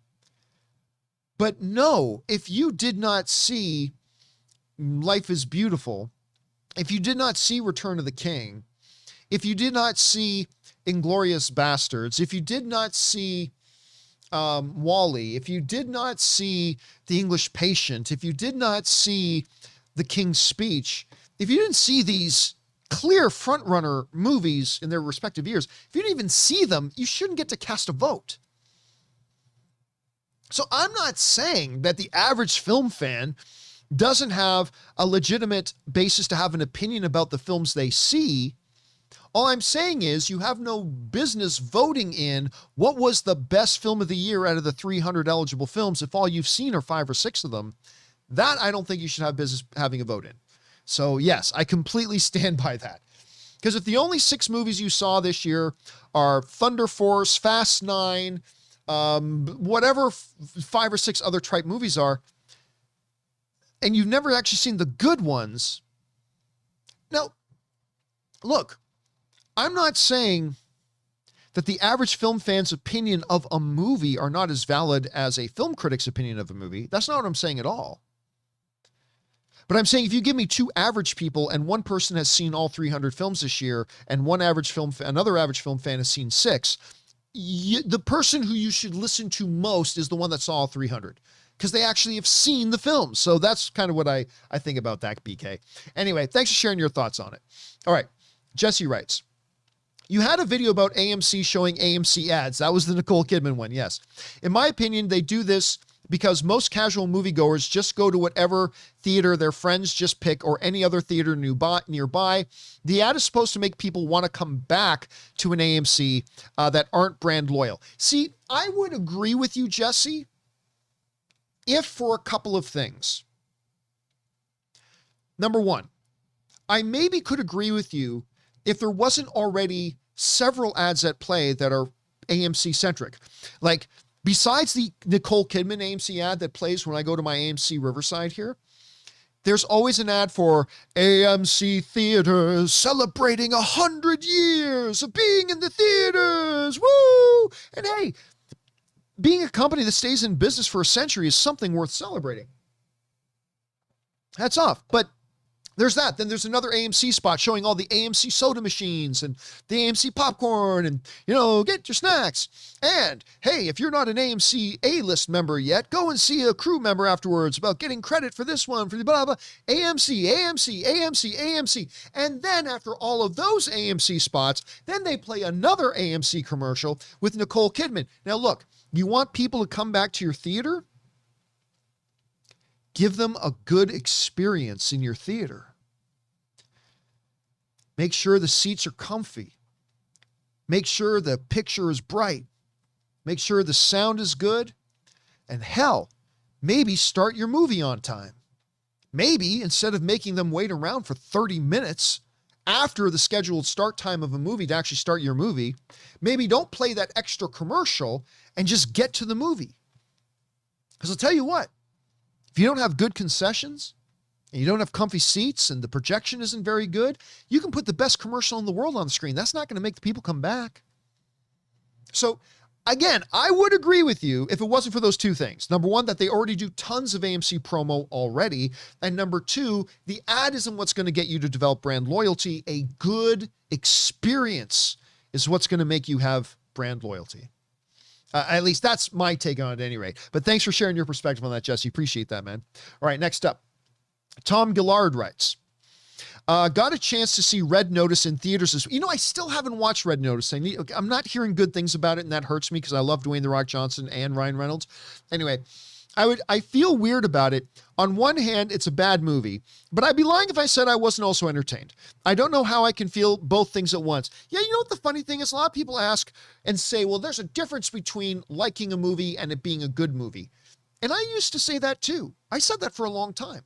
Speaker 1: But no, if you did not see Life is Beautiful, if you did not see Return of the King, if you did not see Inglourious Bastards, if you did not see Wall-E, if you did not see The English Patient, if you did not see The King's Speech, if you didn't see these clear frontrunner movies in their respective years, if you didn't even see them, you shouldn't get to cast a vote. So I'm not saying that the average film fan doesn't have a legitimate basis to have an opinion about the films they see. All I'm saying is you have no business voting in what was the best film of the year out of the 300 eligible films if all you've seen are 5 or 6 of them. That I don't think you should have business having a vote in. So yes, I completely stand by that. Because if the only 6 movies you saw this year are Thunder Force, Fast 9, whatever 5 or 6 other tripe movies are, and you've never actually seen the good ones. Now, look, I'm not saying that the average film fan's opinion of a movie are not as valid as a film critic's opinion of a movie. That's not what I'm saying at all. But I'm saying if you give me two average people and one person has seen all 300 films this year and another average film fan has seen 6, the person who you should listen to most is the one that saw all 300 because they actually have seen the film. So that's kind of what I think about that, BK. Anyway, thanks for sharing your thoughts on it. All right. Jesse writes, you had a video about AMC showing AMC ads. That was the Nicole Kidman one. Yes. In my opinion, they do this because most casual moviegoers just go to whatever theater their friends just pick or any other theater nearby. The ad is supposed to make people want to come back to an AMC that aren't brand loyal. See, I would agree with you, Jesse, if for a couple of things. Number one, I maybe could agree with you if there wasn't already several ads at play that are AMC centric. Like, besides the Nicole Kidman AMC ad that plays when I go to my AMC Riverside here, there's always an ad for AMC Theaters celebrating 100 years of being in the theaters. Woo! And hey, being a company that stays in business for a century is something worth celebrating. Hats off. But there's that. Then there's another AMC spot showing all the AMC soda machines and the AMC popcorn and, get your snacks. And hey, if you're not an AMC A-list member yet, go and see a crew member afterwards about getting credit for this one, for the blah, blah, AMC, AMC, AMC, AMC. And then after all of those AMC spots, then they play another AMC commercial with Nicole Kidman. Now look, you want people to come back to your theater? Give them a good experience in your theater. Make sure the seats are comfy. Make sure the picture is bright. Make sure the sound is good. And hell, maybe start your movie on time. Maybe instead of making them wait around for 30 minutes after the scheduled start time of a movie to actually start your movie, maybe don't play that extra commercial and just get to the movie. Because I'll tell you what, if you don't have good concessions and you don't have comfy seats and the projection isn't very good, you can put the best commercial in the world on the screen. That's not going to make the people come back. So again, I would agree with you if it wasn't for those two things. Number one, that they already do tons of AMC promo already. And number two, the ad isn't what's going to get you to develop brand loyalty. A good experience is what's going to make you have brand loyalty. At least that's my take on it at any rate. But thanks for sharing your perspective on that, Jesse. Appreciate that, man. All right, next up. Tom Gillard writes, got a chance to see Red Notice in theaters. I still haven't watched Red Notice. I'm not hearing good things about it, and that hurts me because I love Dwayne "The Rock" Johnson and Ryan Reynolds. Anyway, I feel weird about it. On one hand, it's a bad movie, but I'd be lying if I said I wasn't also entertained. I don't know how I can feel both things at once. Yeah, you know what the funny thing is? A lot of people ask and say, well, there's a difference between liking a movie and it being a good movie. And I used to say that too. I said that for a long time.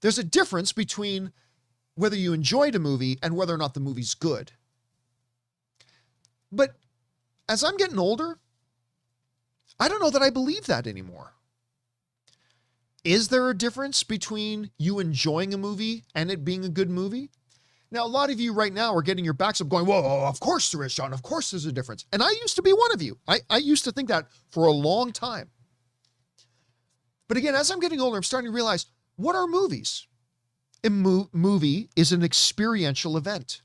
Speaker 1: There's a difference between whether you enjoyed a movie and whether or not the movie's good. But as I'm getting older, I don't know that I believe that anymore. Is there a difference between you enjoying a movie and it being a good movie? Now, a lot of you right now are getting your backs up going, whoa, of course there is, John. Of course there's a difference. And I used to be one of you. I used to think that for a long time. But again, as I'm getting older, I'm starting to realize, what are movies? A movie is an experiential event.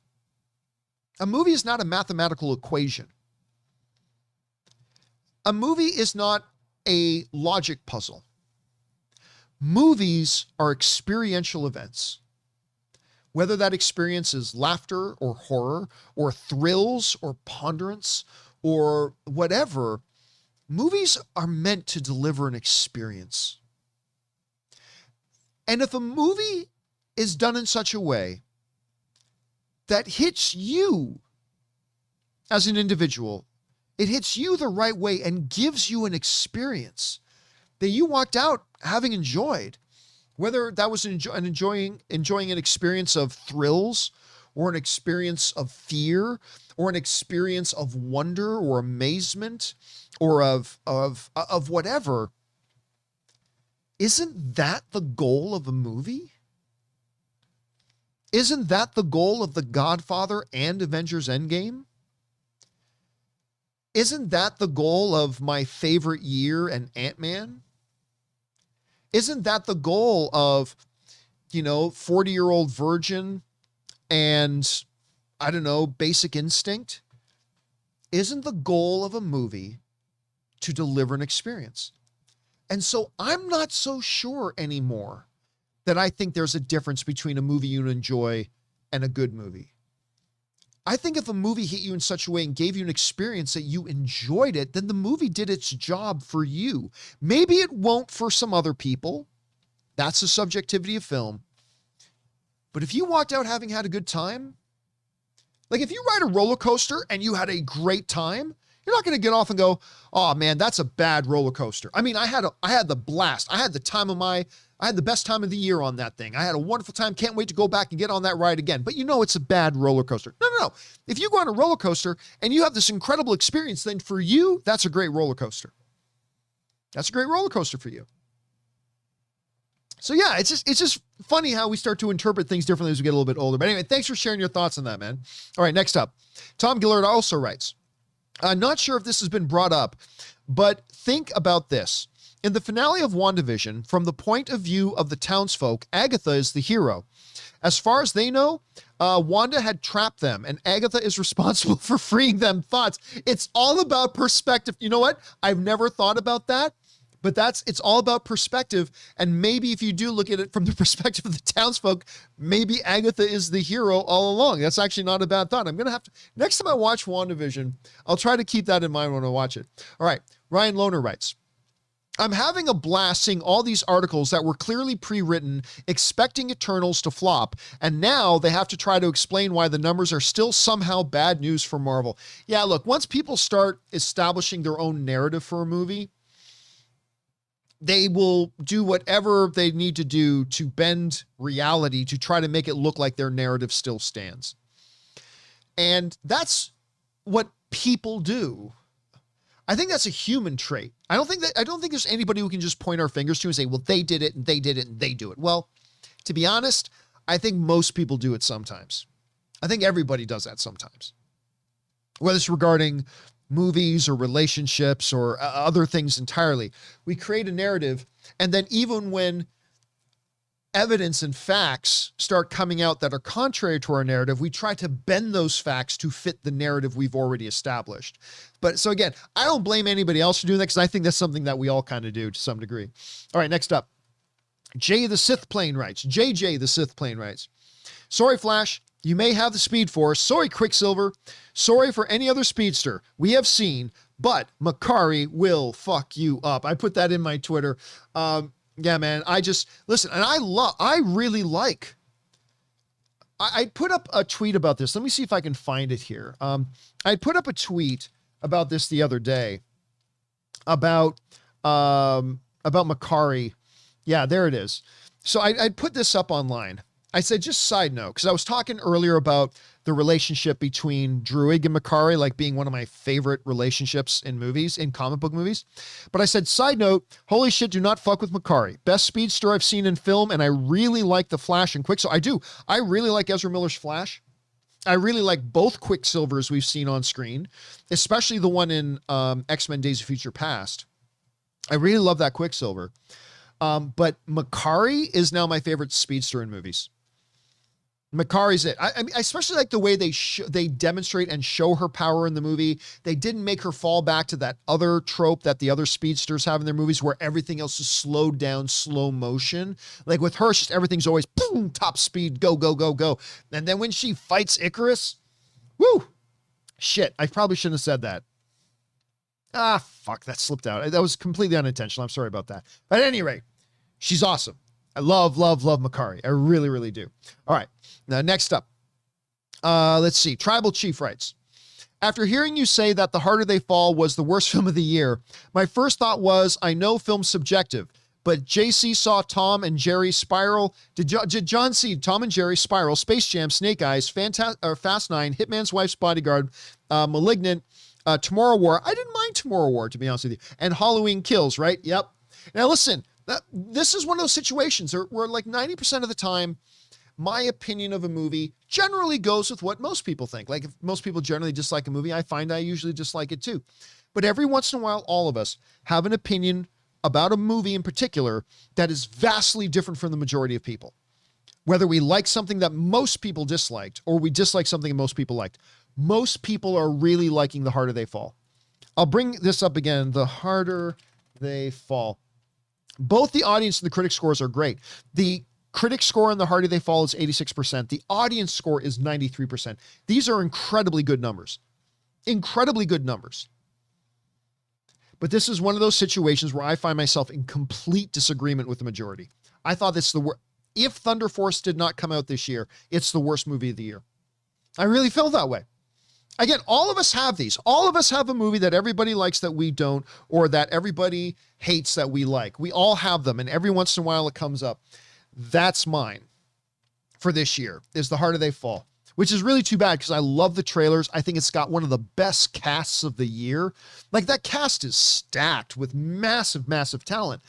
Speaker 1: A movie is not a mathematical equation. A movie is not a logic puzzle. Movies are experiential events. Whether that experience is laughter or horror or thrills or ponderance or whatever, movies are meant to deliver an experience. And if a movie is done in such a way that hits you as an individual, it hits you the right way and gives you an experience that you walked out having enjoyed, whether that was enjoying an experience of thrills or an experience of fear or an experience of wonder or amazement or of whatever. Isn't that the goal of a movie? Isn't that the goal of The Godfather and Avengers Endgame? Isn't that the goal of My Favorite Year and Ant-Man? Isn't that the goal of 40-year-old virgin and, I don't know, Basic Instinct. Isn't the goal of a movie to deliver an experience? And so I'm not so sure anymore that I think there's a difference between a movie you enjoy and a good movie. I think if a movie hit you in such a way and gave you an experience that you enjoyed it, then the movie did its job for you. Maybe it won't for some other people. That's the subjectivity of film. But if you walked out having had a good time, like if you ride a roller coaster and you had a great time, you're not going to get off and go, oh man, that's a bad roller coaster. I mean, I had the blast. I had the best time of the year on that thing. I had a wonderful time. Can't wait to go back and get on that ride again. But it's a bad roller coaster. No. If you go on a roller coaster and you have this incredible experience, then for you, that's a great roller coaster. That's a great roller coaster for you. So yeah, it's just funny how we start to interpret things differently as we get a little bit older. But anyway, thanks for sharing your thoughts on that, man. All right, next up, Tom Gillard also writes, I'm not sure if this has been brought up, but think about this. In the finale of WandaVision, from the point of view of the townsfolk, Agatha is the hero. As far as they know, Wanda had trapped them, and Agatha is responsible for freeing them. Thoughts? It's all about perspective. You know what? I've never thought about that. But it's all about perspective. And maybe if you do look at it from the perspective of the townsfolk, maybe Agatha is the hero all along. That's actually not a bad thought. I'm going to have to, next time I watch WandaVision, I'll try to keep that in mind when I watch it. All right. Ryan Lohner writes, I'm having a blast seeing all these articles that were clearly pre-written, expecting Eternals to flop. And now they have to try to explain why the numbers are still somehow bad news for Marvel. Yeah, look, once people start establishing their own narrative for a movie, they will do whatever they need to do to bend reality to try to make it look like their narrative still stands. And that's what people do. I think that's a human trait. I don't think there's anybody who can just point our fingers to and say, well, they did it and they did it and they do it. Well, to be honest, I think most people do it sometimes. I think everybody does that sometimes. Whether it's regarding movies or relationships or other things entirely. We create a narrative, and then even when evidence and facts start coming out that are contrary to our narrative, we try to bend those facts to fit the narrative we've already established. But so again, I don't blame anybody else for doing that because I think that's something that we all kind of do to some degree. All right, next up. JJ the Sith Plane writes, sorry, Flash. You may have the Speed Force. Sorry, Quicksilver. Sorry for any other speedster we have seen, but Makari will fuck you up. I put that in my Twitter. Yeah, man, listen, and I put up a tweet about this. Let me see if I can find it here. I put up a tweet about this the other day about Makari. Yeah, there it is. So I put this up online. I said, just side note, because I was talking earlier about the relationship between Druig and Makari, like being one of my favorite relationships in movies, in comic book movies. But I said, side note, holy shit, do not fuck with Makari. Best speedster I've seen in film, and I really like the Flash and Quicksilver. I do. I really like Ezra Miller's Flash. I really like both Quicksilvers we've seen on screen, especially the one in X-Men Days of Future Past. I really love that Quicksilver. But Makari is now my favorite speedster in movies. Makari's it. I mean, I especially like the way they demonstrate and show her power in the movie. They didn't make her fall back to that other trope that the other speedsters have in their movies where everything else is slowed down, slow motion. Like with her, just everything's always boom, top speed, go, go, go, go. And then when she fights Icarus, woo, shit, I probably shouldn't have said that. Ah, fuck, that slipped out. That was completely unintentional. I'm sorry about that. But at any rate, she's awesome. I love Makari. I really, really do. All right. Now, next up, let's see. Tribal Chief writes, after hearing you say that The Harder They Fall was the worst film of the year, my first thought was, I know film's subjective, but JC saw Tom and Jerry Spiral. Did John see Tom and Jerry Spiral, Space Jam, Snake Eyes, Fast 9, Hitman's Wife's Bodyguard, Malignant, Tomorrow War. I didn't mind Tomorrow War, to be honest with you. And Halloween Kills, right? Yep. Now, listen. This is one of those situations where like 90% of the time, my opinion of a movie generally goes with what most people think. Like if most people generally dislike a movie, I find I usually dislike it too. But every once in a while, all of us have an opinion about a movie in particular that is vastly different from the majority of people. Whether we like something that most people disliked or we dislike something that most people liked, most people are really liking The Harder They Fall. I'll bring this up again. The Harder They Fall. Both the audience and the critic scores are great. The critic score on The Harder They Fall is 86%. The audience score is 93%. These are incredibly good numbers. Incredibly good numbers. But this is one of those situations where I find myself in complete disagreement with the majority. I thought this is the worst. If Thunder Force did not come out this year, it's the worst movie of the year. I really feel that way. Again, all of us have these. All of us have a movie that everybody likes that we don't, or that everybody hates that we like. We all have them, and every once in a while it comes up. That's mine for this year, is The Harder They Fall, which is really too bad because I love the trailers. I think it's got one of the best casts of the year. Like, that cast is stacked with massive, massive talent.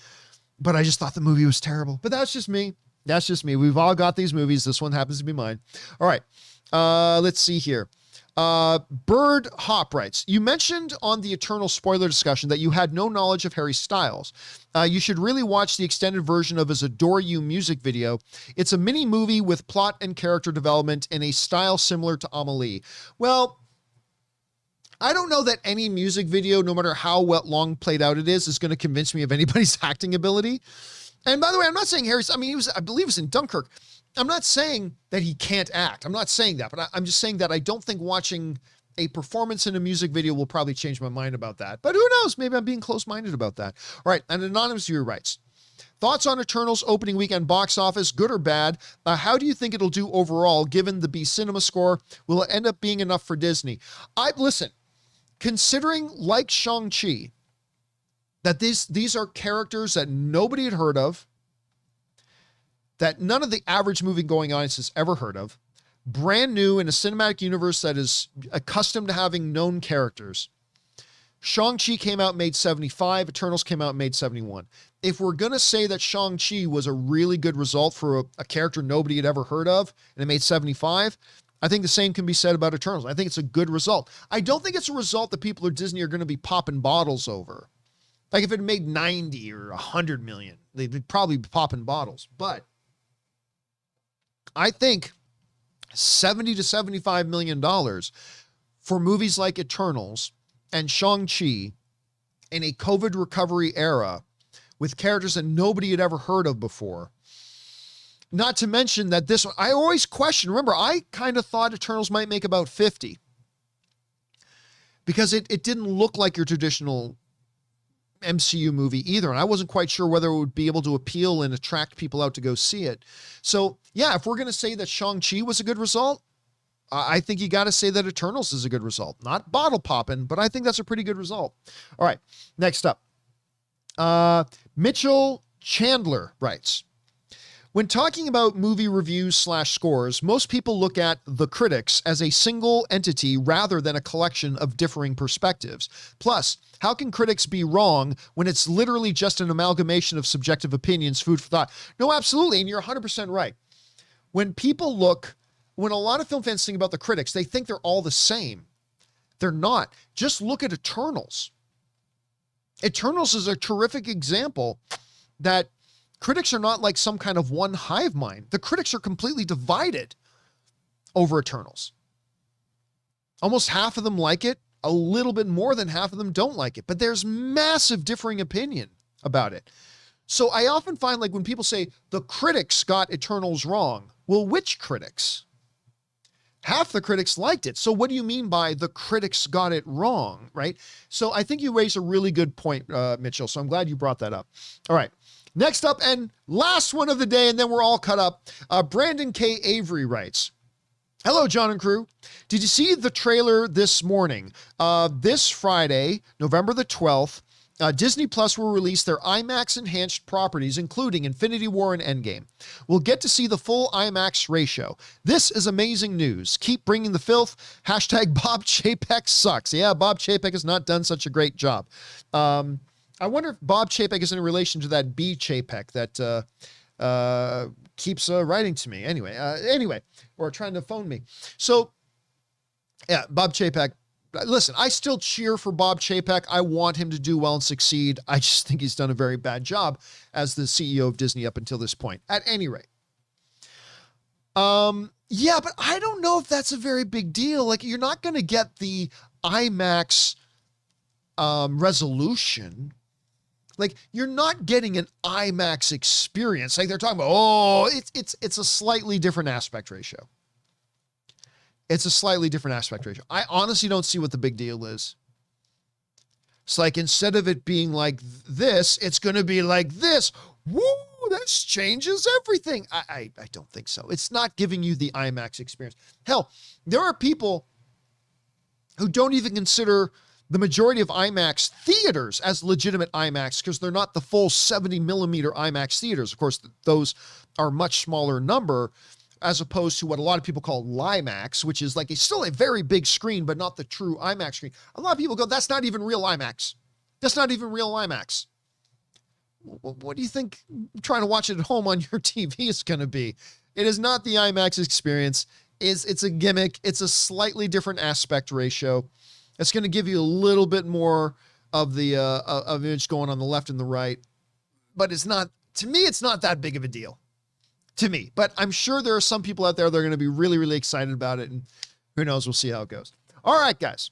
Speaker 1: But I just thought the movie was terrible. But that's just me. That's just me. We've all got these movies. This one happens to be mine. All right. Let's see here. Bird Hop writes, you mentioned on the Eternal spoiler discussion that you had no knowledge of Harry Styles. You should really watch the extended version of his Adore You music video. It's a mini movie with plot and character development in a style similar to Amelie. Well, I don't know that any music video, no matter how long played out it is going to convince me of anybody's acting ability. And by the way, I'm not saying I believe he was in Dunkirk. I'm not saying that he can't act. I'm not saying that, but I'm just saying that I don't think watching a performance in a music video will probably change my mind about that. But who knows? Maybe I'm being close-minded about that. All right. An anonymous viewer writes, thoughts on Eternals opening weekend box office, good or bad? How do you think it'll do overall, given the B Cinema score? Will it end up being enough for Disney? Listen, considering, like Shang-Chi, that these are characters that nobody had heard of, that none of the average movie-going audience has ever heard of, brand new in a cinematic universe that is accustomed to having known characters. Shang-Chi came out and made 75, Eternals came out and made 71. If we're going to say that Shang-Chi was a really good result for a character nobody had ever heard of, and it made 75, I think the same can be said about Eternals. I think it's a good result. I don't think it's a result that people at Disney are going to be popping bottles over. Like if it made 90 or 100 million, they'd probably be popping bottles. But I think $70 to $75 million for movies like Eternals and Shang-Chi in a COVID recovery era with characters that nobody had ever heard of before. Not to mention that this one, I always question, remember, I kind of thought Eternals might make about 50 because it didn't look like your traditional MCU movie either. And I wasn't quite sure whether it would be able to appeal and attract people out to go see it. So yeah, if we're going to say that Shang-Chi was a good result, I think you got to say that Eternals is a good result. Not bottle popping, but I think that's a pretty good result. All right, next up. Mitchell Chandler writes, when talking about movie reviews / scores, most people look at the critics as a single entity rather than a collection of differing perspectives. Plus, how can critics be wrong when it's literally just an amalgamation of subjective opinions, food for thought? No, absolutely. And you're 100% right. When a lot of film fans think about the critics, they think they're all the same. They're not. Just look at Eternals. Eternals is a terrific example that critics are not like some kind of one hive mind. The critics are completely divided over Eternals. Almost half of them like it. A little bit more than half of them don't like it. But there's massive differing opinion about it. So I often find, like, when people say the critics got Eternals wrong, well, which critics? Half the critics liked it. So what do you mean by the critics got it wrong, right? So I think you raised a really good point, Mitchell. So I'm glad you brought that up. All right. Next up and last one of the day, and then we're all caught up. Brandon K. Avery writes, hello, John and crew. Did you see the trailer this morning? This Friday, November the 12th, Disney Plus will release their IMAX enhanced properties, including Infinity War and Endgame. We'll get to see the full IMAX ratio. This is amazing news. Keep bringing the filth. Hashtag Bob Chapek sucks. Yeah, Bob Chapek has not done such a great job. I wonder if Bob Chapek is in relation to that B Chapek that keeps writing to me. Anyway, or trying to phone me. So, yeah, Bob Chapek. Listen, I still cheer for Bob Chapek. I want him to do well and succeed. I just think he's done a very bad job as the CEO of Disney up until this point. At any rate, Yeah, but I don't know if that's a very big deal. Like, you're not going to get the IMAX resolution. Like, you're not getting an IMAX experience. Like they're talking about, oh, it's a slightly different aspect ratio. It's a slightly different aspect ratio. I honestly don't see what the big deal is. It's like, instead of it being like this, it's going to be like this. Woo, this changes everything. I don't think so. It's not giving you the IMAX experience. Hell, there are people who don't even consider the majority of IMAX theaters as legitimate IMAX because they're not the full 70 millimeter IMAX theaters. Of course, those are much smaller number as opposed to what a lot of people call LIMAX, which is like still a very big screen, but not the true IMAX screen. A lot of people go, that's not even real IMAX. That's not even real IMAX. What do you think trying to watch it at home on your TV is going to be? It is not the IMAX experience. It's a gimmick. It's a slightly different aspect ratio. It's going to give you a little bit more of the of image going on the left and the right, but it's not, to me, it's not that big of a deal to me, but I'm sure there are some people out there that are going to be really, really excited about it. And who knows, we'll see how it goes. All right, guys,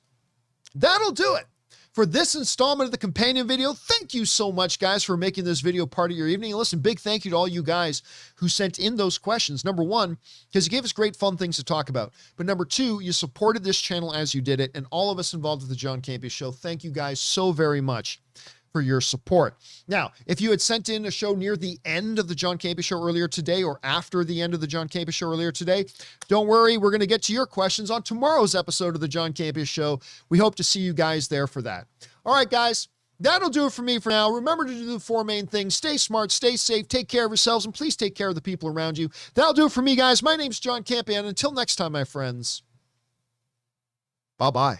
Speaker 1: that'll do it for this installment of the companion video. Thank you so much, guys, for making this video part of your evening. And listen, big thank you to all you guys who sent in those questions. Number one, because you gave us great fun things to talk about. But number two, you supported this channel as you did it. And all of us involved with the John Campea Show, thank you guys so very much for your support. Now, if you had sent in a show near the end of the John Campea Show earlier today or after the end of the John Campea Show earlier today, don't worry, we're going to get to your questions on tomorrow's episode of the John Campea Show. We hope to see you guys there for that. All right, guys, that'll do it for me for now. Remember to do the four main things. Stay smart, stay safe, take care of yourselves, and please take care of the people around you. That'll do it for me, guys. My name's John Campea, and until next time, my friends, bye-bye.